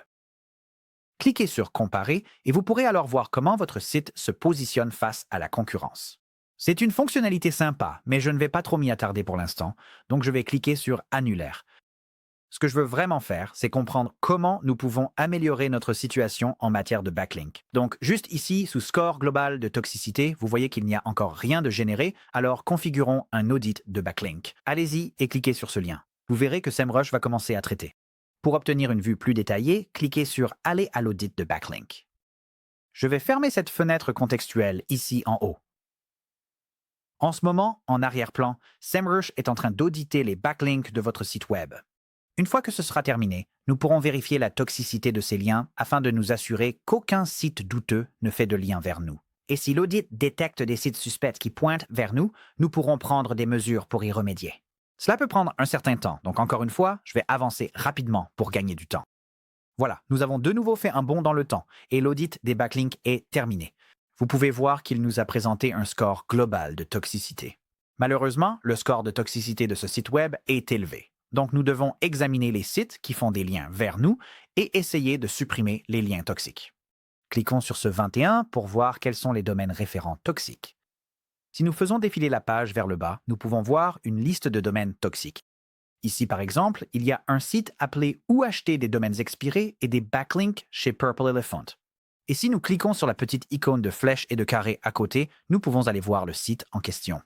Cliquez sur Comparer et vous pourrez alors voir comment votre site se positionne face à la concurrence. C'est une fonctionnalité sympa, mais je ne vais pas trop m'y attarder pour l'instant, donc je vais cliquer sur Annulaire. Ce que je veux vraiment faire, c'est comprendre comment nous pouvons améliorer notre situation en matière de backlink. Donc, juste ici, sous score global de toxicité, vous voyez qu'il n'y a encore rien de généré, alors configurons un audit de backlink. Allez-y et cliquez sur ce lien. Vous verrez que SEMrush va commencer à traiter. Pour obtenir une vue plus détaillée, cliquez sur Aller à l'audit de backlink. Je vais fermer cette fenêtre contextuelle ici en haut. En ce moment, en arrière-plan, SEMrush est en train d'auditer les backlinks de votre site web. Une fois que ce sera terminé, nous pourrons vérifier la toxicité de ces liens afin de nous assurer qu'aucun site douteux ne fait de lien vers nous. Et si l'audit détecte des sites suspects qui pointent vers nous, nous pourrons prendre des mesures pour y remédier. Cela peut prendre un certain temps, donc encore une fois, je vais avancer rapidement pour gagner du temps. Voilà, nous avons de nouveau fait un bond dans le temps et l'audit des backlinks est terminé. Vous pouvez voir qu'il nous a présenté un score global de toxicité. Malheureusement, le score de toxicité de ce site web est élevé. Donc, nous devons examiner les sites qui font des liens vers nous et essayer de supprimer les liens toxiques. Cliquons sur ce 21 pour voir quels sont les domaines référents toxiques. Si nous faisons défiler la page vers le bas, nous pouvons voir une liste de domaines toxiques. Ici, par exemple, il y a un site appelé « Où acheter des domaines expirés » et des backlinks chez Purple Elephant. Et si nous cliquons sur la petite icône de flèche et de carré à côté, nous pouvons aller voir le site en question.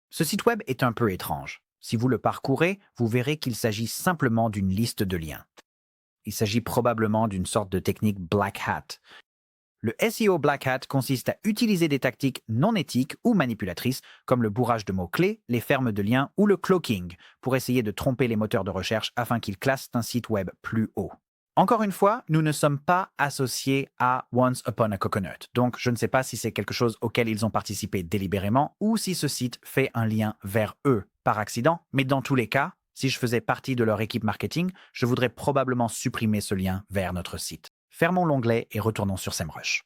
Ce site web est un peu étrange. Si vous le parcourez, vous verrez qu'il s'agit simplement d'une liste de liens. Il s'agit probablement d'une sorte de technique Black Hat. Le SEO Black Hat consiste à utiliser des tactiques non éthiques ou manipulatrices comme le bourrage de mots-clés, les fermes de liens ou le cloaking pour essayer de tromper les moteurs de recherche afin qu'ils classent un site web plus haut. Encore une fois, nous ne sommes pas associés à Once Upon a Coconut, donc je ne sais pas si c'est quelque chose auquel ils ont participé délibérément ou si ce site fait un lien vers eux par accident, mais dans tous les cas, si je faisais partie de leur équipe marketing, je voudrais probablement supprimer ce lien vers notre site. Fermons l'onglet et retournons sur SEMrush.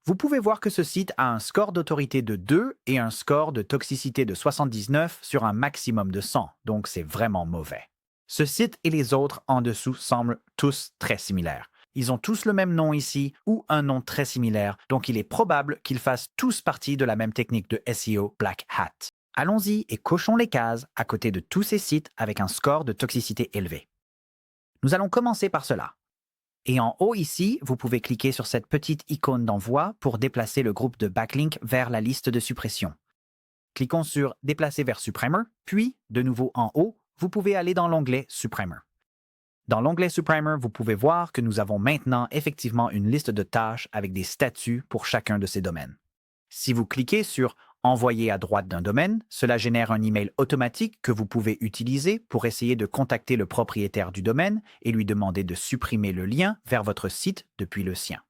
Vous pouvez voir que ce site a un score d'autorité de 2 et un score de toxicité de 79 sur un maximum de 100, donc c'est vraiment mauvais. Ce site et les autres en dessous semblent tous très similaires. Ils ont tous le même nom ici ou un nom très similaire, donc il est probable qu'ils fassent tous partie de la même technique de SEO Black Hat. Allons-y et cochons les cases à côté de tous ces sites avec un score de toxicité élevé. Nous allons commencer par cela. Et en haut ici, vous pouvez cliquer sur cette petite icône d'envoi pour déplacer le groupe de backlink vers la liste de suppression. Cliquons sur « Déplacer vers Suprimer », puis, de nouveau en haut, vous pouvez aller dans l'onglet « Suprimer ». Dans l'onglet « Suprimer », vous pouvez voir que nous avons maintenant effectivement une liste de tâches avec des statuts pour chacun de ces domaines. Si vous cliquez sur « Envoyer à droite d'un domaine », cela génère un email automatique que vous pouvez utiliser pour essayer de contacter le propriétaire du domaine et lui demander de supprimer le lien vers votre site depuis le sien.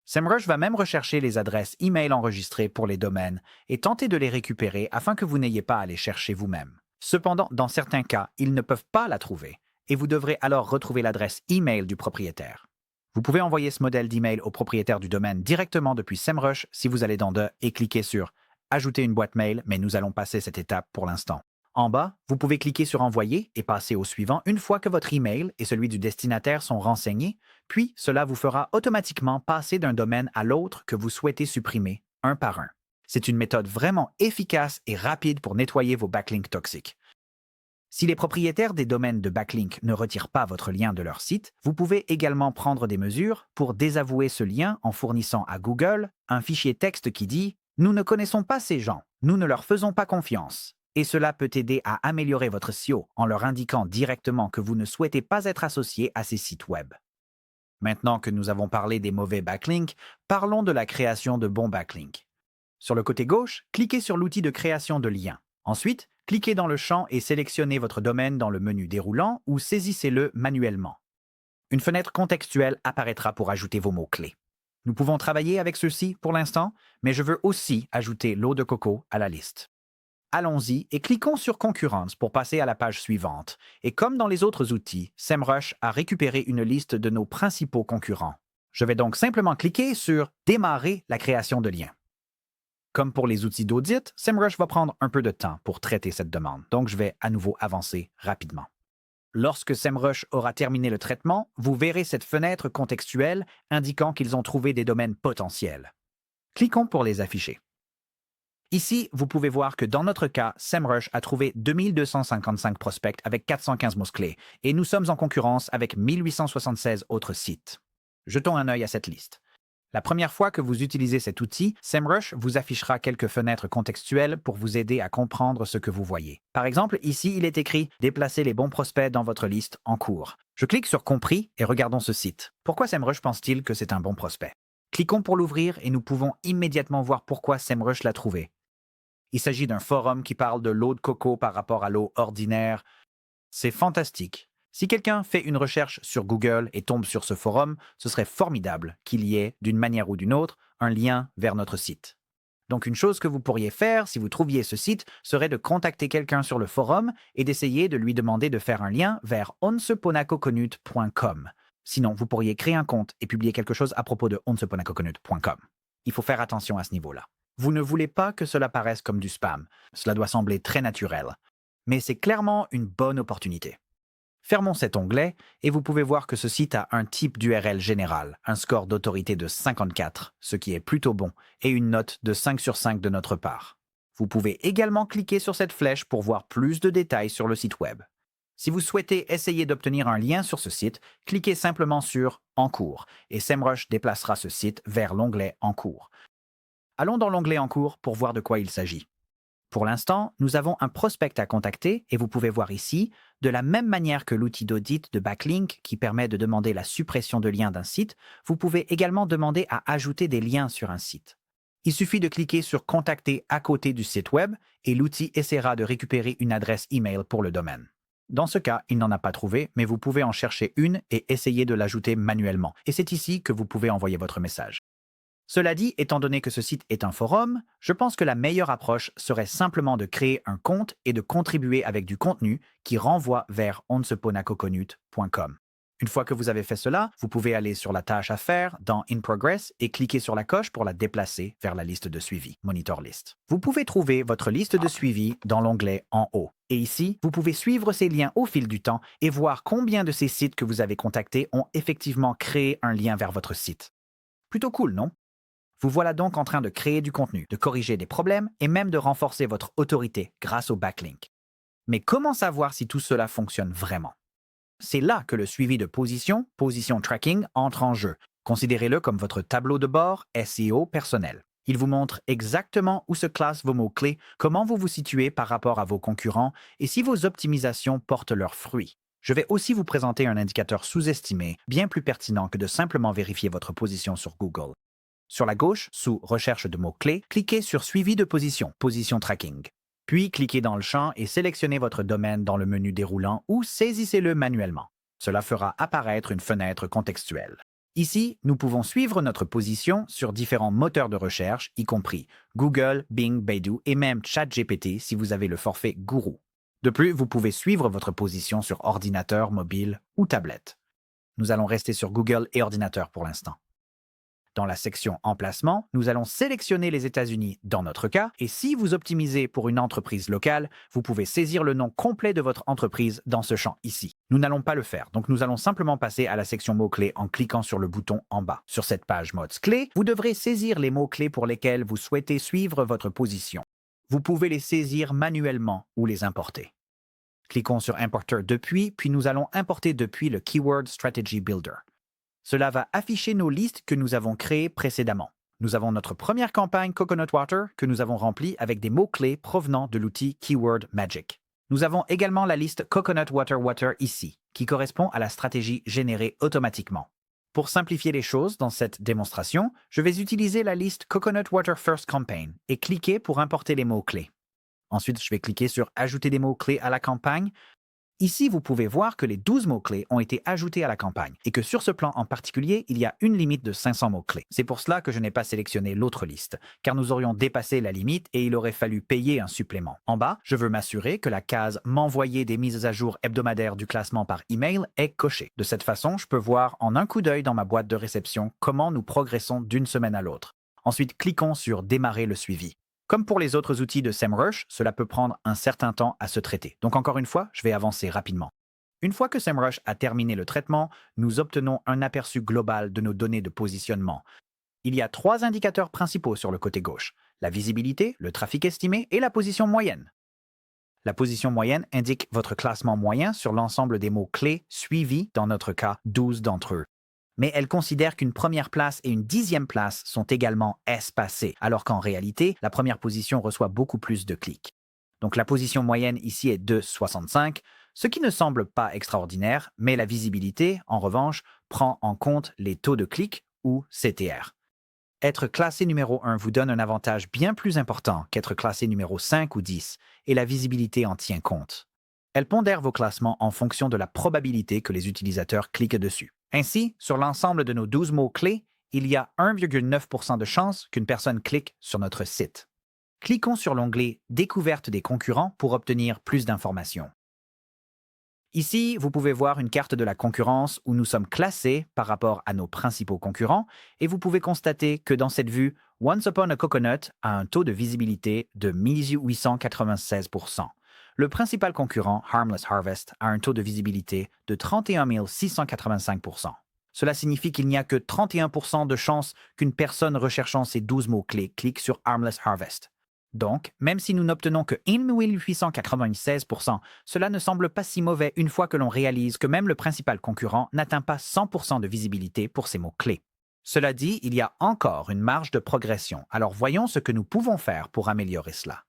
SEMrush va même rechercher les adresses email enregistrées pour les domaines et tenter de les récupérer afin que vous n'ayez pas à les chercher vous-même. Cependant, dans certains cas, ils ne peuvent pas la trouver et vous devrez alors retrouver l'adresse email du propriétaire. Vous pouvez envoyer ce modèle d'email au propriétaire du domaine directement depuis SEMrush si vous allez dans « De » et cliquez sur « Ajouter une boîte mail », mais nous allons passer cette étape pour l'instant. En bas, vous pouvez cliquer sur « Envoyer » et passer au suivant une fois que votre email et celui du destinataire sont renseignés, puis cela vous fera automatiquement passer d'un domaine à l'autre que vous souhaitez supprimer, un par un. C'est une méthode vraiment efficace et rapide pour nettoyer vos backlinks toxiques. Si les propriétaires des domaines de backlink ne retirent pas votre lien de leur site, vous pouvez également prendre des mesures pour désavouer ce lien en fournissant à Google un fichier texte qui dit « Nous ne connaissons pas ces gens, nous ne leur faisons pas confiance ». Et cela peut aider à améliorer votre SEO en leur indiquant directement que vous ne souhaitez pas être associé à ces sites web. Maintenant que nous avons parlé des mauvais backlinks, parlons de la création de bons backlinks. Sur le côté gauche, cliquez sur l'outil de création de liens. Ensuite, cliquez dans le champ et sélectionnez votre domaine dans le menu déroulant ou saisissez-le manuellement. Une fenêtre contextuelle apparaîtra pour ajouter vos mots-clés. Nous pouvons travailler avec ceci pour l'instant, mais je veux aussi ajouter l'eau de coco à la liste. Allons-y et cliquons sur Concurrence pour passer à la page suivante. Et comme dans les autres outils, SEMrush a récupéré une liste de nos principaux concurrents. Je vais donc simplement cliquer sur Démarrer la création de liens. Comme pour les outils d'audit, SEMrush va prendre un peu de temps pour traiter cette demande, donc je vais à nouveau avancer rapidement. Lorsque SEMrush aura terminé le traitement, vous verrez cette fenêtre contextuelle indiquant qu'ils ont trouvé des domaines potentiels. Cliquons pour les afficher. Ici, vous pouvez voir que dans notre cas, SEMrush a trouvé 2255 prospects avec 415 mots-clés et nous sommes en concurrence avec 1876 autres sites. Jetons un œil à cette liste. La première fois que vous utilisez cet outil, SEMrush vous affichera quelques fenêtres contextuelles pour vous aider à comprendre ce que vous voyez. Par exemple, ici, il est écrit « Déplacez les bons prospects dans votre liste en cours ». Je clique sur « Compris » et regardons ce site. Pourquoi SEMrush pense-t-il que c'est un bon prospect? Cliquons pour l'ouvrir et nous pouvons immédiatement voir pourquoi SEMrush l'a trouvé. Il s'agit d'un forum qui parle de l'eau de coco par rapport à l'eau ordinaire. C'est fantastique. Si quelqu'un fait une recherche sur Google et tombe sur ce forum, ce serait formidable qu'il y ait, d'une manière ou d'une autre, un lien vers notre site. Donc une chose que vous pourriez faire si vous trouviez ce site serait de contacter quelqu'un sur le forum et d'essayer de lui demander de faire un lien vers onseponacoconut.com. Sinon, vous pourriez créer un compte et publier quelque chose à propos de onseponacoconut.com. Il faut faire attention à ce niveau-là. Vous ne voulez pas que cela paraisse comme du spam. Cela doit sembler très naturel. Mais c'est clairement une bonne opportunité. Fermons cet onglet et vous pouvez voir que ce site a un type d'URL général, un score d'autorité de 54, ce qui est plutôt bon, et une note de 5 sur 5 de notre part. Vous pouvez également cliquer sur cette flèche pour voir plus de détails sur le site web. Si vous souhaitez essayer d'obtenir un lien sur ce site, cliquez simplement sur « En cours » et SEMrush déplacera ce site vers l'onglet « En cours ». Allons dans l'onglet « En cours » pour voir de quoi il s'agit. Pour l'instant, nous avons un prospect à contacter et vous pouvez voir ici, de la même manière que l'outil d'audit de Backlink qui permet de demander la suppression de liens d'un site, vous pouvez également demander à ajouter des liens sur un site. Il suffit de cliquer sur « Contacter » à côté du site web et l'outil essaiera de récupérer une adresse email pour le domaine. Dans ce cas, il n'en a pas trouvé, mais vous pouvez en chercher une et essayer de l'ajouter manuellement. Et c'est ici que vous pouvez envoyer votre message. Cela dit, étant donné que ce site est un forum, je pense que la meilleure approche serait simplement de créer un compte et de contribuer avec du contenu qui renvoie vers onseponacoconut.com. Une fois que vous avez fait cela, vous pouvez aller sur la tâche à faire dans In Progress et cliquer sur la coche pour la déplacer vers la liste de suivi, Monitor List. Vous pouvez trouver votre liste de suivi dans l'onglet en haut. Et ici, vous pouvez suivre ces liens au fil du temps et voir combien de ces sites que vous avez contactés ont effectivement créé un lien vers votre site. Plutôt cool, non? Vous voilà donc en train de créer du contenu, de corriger des problèmes et même de renforcer votre autorité grâce au backlink. Mais comment savoir si tout cela fonctionne vraiment? C'est là que le suivi de position, position tracking, entre en jeu. Considérez-le comme votre tableau de bord SEO personnel. Il vous montre exactement où se classent vos mots-clés, comment vous vous situez par rapport à vos concurrents et si vos optimisations portent leurs fruits. Je vais aussi vous présenter un indicateur sous-estimé, bien plus pertinent que de simplement vérifier votre position sur Google. Sur la gauche, sous Recherche de mots-clés, cliquez sur Suivi de position, Position Tracking. Puis cliquez dans le champ et sélectionnez votre domaine dans le menu déroulant ou saisissez-le manuellement. Cela fera apparaître une fenêtre contextuelle. Ici, nous pouvons suivre notre position sur différents moteurs de recherche, y compris Google, Bing, Baidu et même ChatGPT si vous avez le forfait Guru. De plus, vous pouvez suivre votre position sur ordinateur, mobile ou tablette. Nous allons rester sur Google et ordinateur pour l'instant. Dans la section Emplacement, nous allons sélectionner les États-Unis dans notre cas, et si vous optimisez pour une entreprise locale, vous pouvez saisir le nom complet de votre entreprise dans ce champ ici. Nous n'allons pas le faire, donc nous allons simplement passer à la section mots-clés en cliquant sur le bouton en bas. Sur cette page mots clés, vous devrez saisir les mots-clés pour lesquels vous souhaitez suivre votre position. Vous pouvez les saisir manuellement ou les importer. Cliquons sur Importer depuis, puis nous allons importer depuis le Keyword Strategy Builder. Cela va afficher nos listes que nous avons créées précédemment. Nous avons notre première campagne Coconut Water que nous avons remplie avec des mots-clés provenant de l'outil Keyword Magic. Nous avons également la liste Coconut Water ici, qui correspond à la stratégie générée automatiquement. Pour simplifier les choses dans cette démonstration, je vais utiliser la liste Coconut Water First Campaign et cliquer pour importer les mots-clés. Ensuite, je vais cliquer sur Ajouter des mots-clés à la campagne. Ici, vous pouvez voir que les 12 mots-clés ont été ajoutés à la campagne et que sur ce plan en particulier, il y a une limite de 500 mots-clés. C'est pour cela que je n'ai pas sélectionné l'autre liste, car nous aurions dépassé la limite et il aurait fallu payer un supplément. En bas, je veux m'assurer que la case « M'envoyer des mises à jour hebdomadaires du classement par email » est cochée. De cette façon, je peux voir en un coup d'œil dans ma boîte de réception comment nous progressons d'une semaine à l'autre. Ensuite, cliquons sur « Démarrer le suivi ». Comme pour les autres outils de SEMrush, cela peut prendre un certain temps à se traiter. Donc encore une fois, je vais avancer rapidement. Une fois que SEMrush a terminé le traitement, nous obtenons un aperçu global de nos données de positionnement. Il y a 3 indicateurs principaux sur le côté gauche: la visibilité, le trafic estimé et la position moyenne. La position moyenne indique votre classement moyen sur l'ensemble des mots-clés suivis, dans notre cas 12 d'entre eux. Mais elle considère qu'une première place et une 10e place sont également espacées, alors qu'en réalité, la première position reçoit beaucoup plus de clics. Donc la position moyenne ici est de 65, ce qui ne semble pas extraordinaire, mais la visibilité, en revanche, prend en compte les taux de clics ou CTR. Être classé numéro 1 vous donne un avantage bien plus important qu'être classé numéro 5 ou 10, et la visibilité en tient compte. Elle pondère vos classements en fonction de la probabilité que les utilisateurs cliquent dessus. Ainsi, sur l'ensemble de nos 12 mots-clés, il y a 1,9% de chances qu'une personne clique sur notre site. Cliquons sur l'onglet « Découverte des concurrents » pour obtenir plus d'informations. Ici, vous pouvez voir une carte de la concurrence où nous sommes classés par rapport à nos principaux concurrents et vous pouvez constater que dans cette vue, Once Upon a Coconut a un taux de visibilité de 1896%. Le principal concurrent, Harmless Harvest, a un taux de visibilité de 31 685%. Cela signifie qu'il n'y a que 31% de chances qu'une personne recherchant ces 12 mots-clés clique sur Harmless Harvest. Donc, même si nous n'obtenons que 1896%, cela ne semble pas si mauvais une fois que l'on réalise que même le principal concurrent n'atteint pas 100% de visibilité pour ces mots-clés. Cela dit, il y a encore une marge de progression, alors voyons ce que nous pouvons faire pour améliorer cela.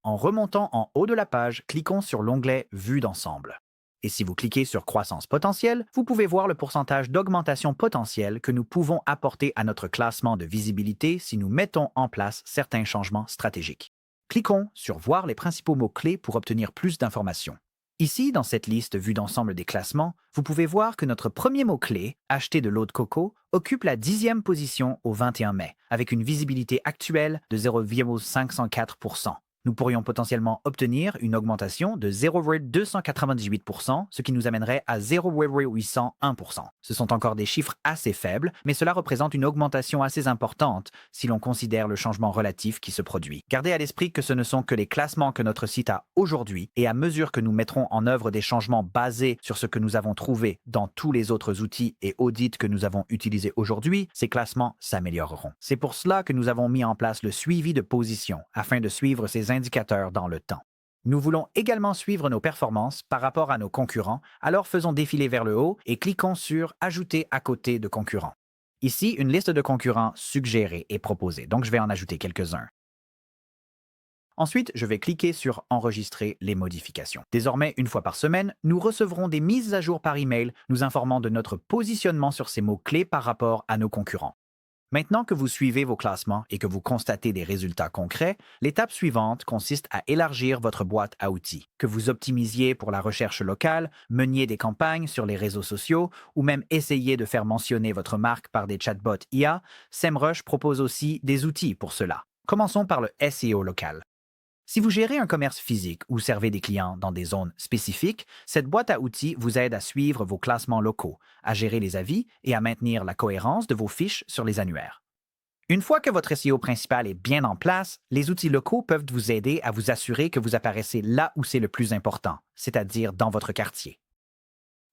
En remontant en haut de la page, cliquons sur l'onglet « Vue d'ensemble ». Et si vous cliquez sur « Croissance potentielle », vous pouvez voir le pourcentage d'augmentation potentielle que nous pouvons apporter à notre classement de visibilité si nous mettons en place certains changements stratégiques. Cliquons sur « Voir les principaux mots-clés » pour obtenir plus d'informations. Ici, dans cette liste vue d'ensemble des classements, vous pouvez voir que notre premier mot-clé, acheter de l'eau de coco, occupe la 10e position au 21 mai, avec une visibilité actuelle de 0,504%. Nous pourrions potentiellement obtenir une augmentation de 0,298%, ce qui nous amènerait à 0,801%. Ce sont encore des chiffres assez faibles, mais cela représente une augmentation assez importante si l'on considère le changement relatif qui se produit. Gardez à l'esprit que ce ne sont que les classements que notre site a aujourd'hui, et à mesure que nous mettrons en œuvre des changements basés sur ce que nous avons trouvé dans tous les autres outils et audits que nous avons utilisés aujourd'hui, ces classements s'amélioreront. C'est pour cela que nous avons mis en place le suivi de position, afin de suivre ces indicateurs dans le temps. Nous voulons également suivre nos performances par rapport à nos concurrents, alors faisons défiler vers le haut et cliquons sur « Ajouter à côté de concurrents ». Ici, une liste de concurrents suggérée est proposée, donc je vais en ajouter quelques-uns. Ensuite, je vais cliquer sur « Enregistrer les modifications ». Désormais, une fois par semaine, nous recevrons des mises à jour par email nous informant de notre positionnement sur ces mots-clés par rapport à nos concurrents. Maintenant que vous suivez vos classements et que vous constatez des résultats concrets, l'étape suivante consiste à élargir votre boîte à outils. Que vous optimisiez pour la recherche locale, meniez des campagnes sur les réseaux sociaux ou même essayez de faire mentionner votre marque par des chatbots IA, SEMrush propose aussi des outils pour cela. Commençons par le SEO local. Si vous gérez un commerce physique ou servez des clients dans des zones spécifiques, cette boîte à outils vous aide à suivre vos classements locaux, à gérer les avis et à maintenir la cohérence de vos fiches sur les annuaires. Une fois que votre SEO principal est bien en place, les outils locaux peuvent vous aider à vous assurer que vous apparaissez là où c'est le plus important, c'est-à-dire dans votre quartier.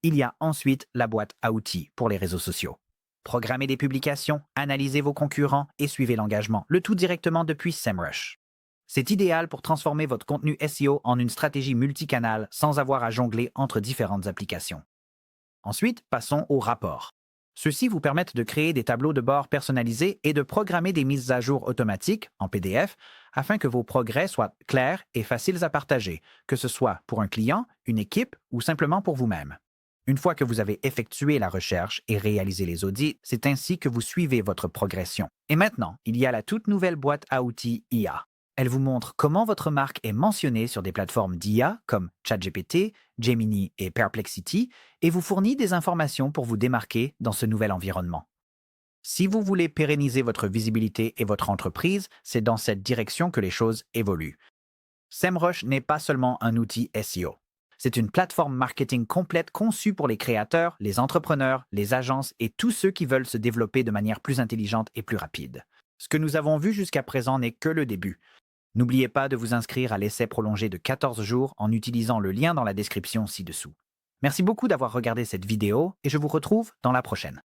Il y a ensuite la boîte à outils pour les réseaux sociaux. Programmez des publications, analysez vos concurrents et suivez l'engagement, le tout directement depuis SEMrush. C'est idéal pour transformer votre contenu SEO en une stratégie multicanale sans avoir à jongler entre différentes applications. Ensuite, passons aux rapports. Ceux-ci vous permettent de créer des tableaux de bord personnalisés et de programmer des mises à jour automatiques en PDF afin que vos progrès soient clairs et faciles à partager, que ce soit pour un client, une équipe ou simplement pour vous-même. Une fois que vous avez effectué la recherche et réalisé les audits, c'est ainsi que vous suivez votre progression. Et maintenant, il y a la toute nouvelle boîte à outils IA. Elle vous montre comment votre marque est mentionnée sur des plateformes d'IA comme ChatGPT, Gemini et Perplexity et vous fournit des informations pour vous démarquer dans ce nouvel environnement. Si vous voulez pérenniser votre visibilité et votre entreprise, c'est dans cette direction que les choses évoluent. SEMrush n'est pas seulement un outil SEO. C'est une plateforme marketing complète conçue pour les créateurs, les entrepreneurs, les agences et tous ceux qui veulent se développer de manière plus intelligente et plus rapide. Ce que nous avons vu jusqu'à présent n'est que le début. N'oubliez pas de vous inscrire à l'essai prolongé de 14 jours en utilisant le lien dans la description ci-dessous. Merci beaucoup d'avoir regardé cette vidéo et je vous retrouve dans la prochaine.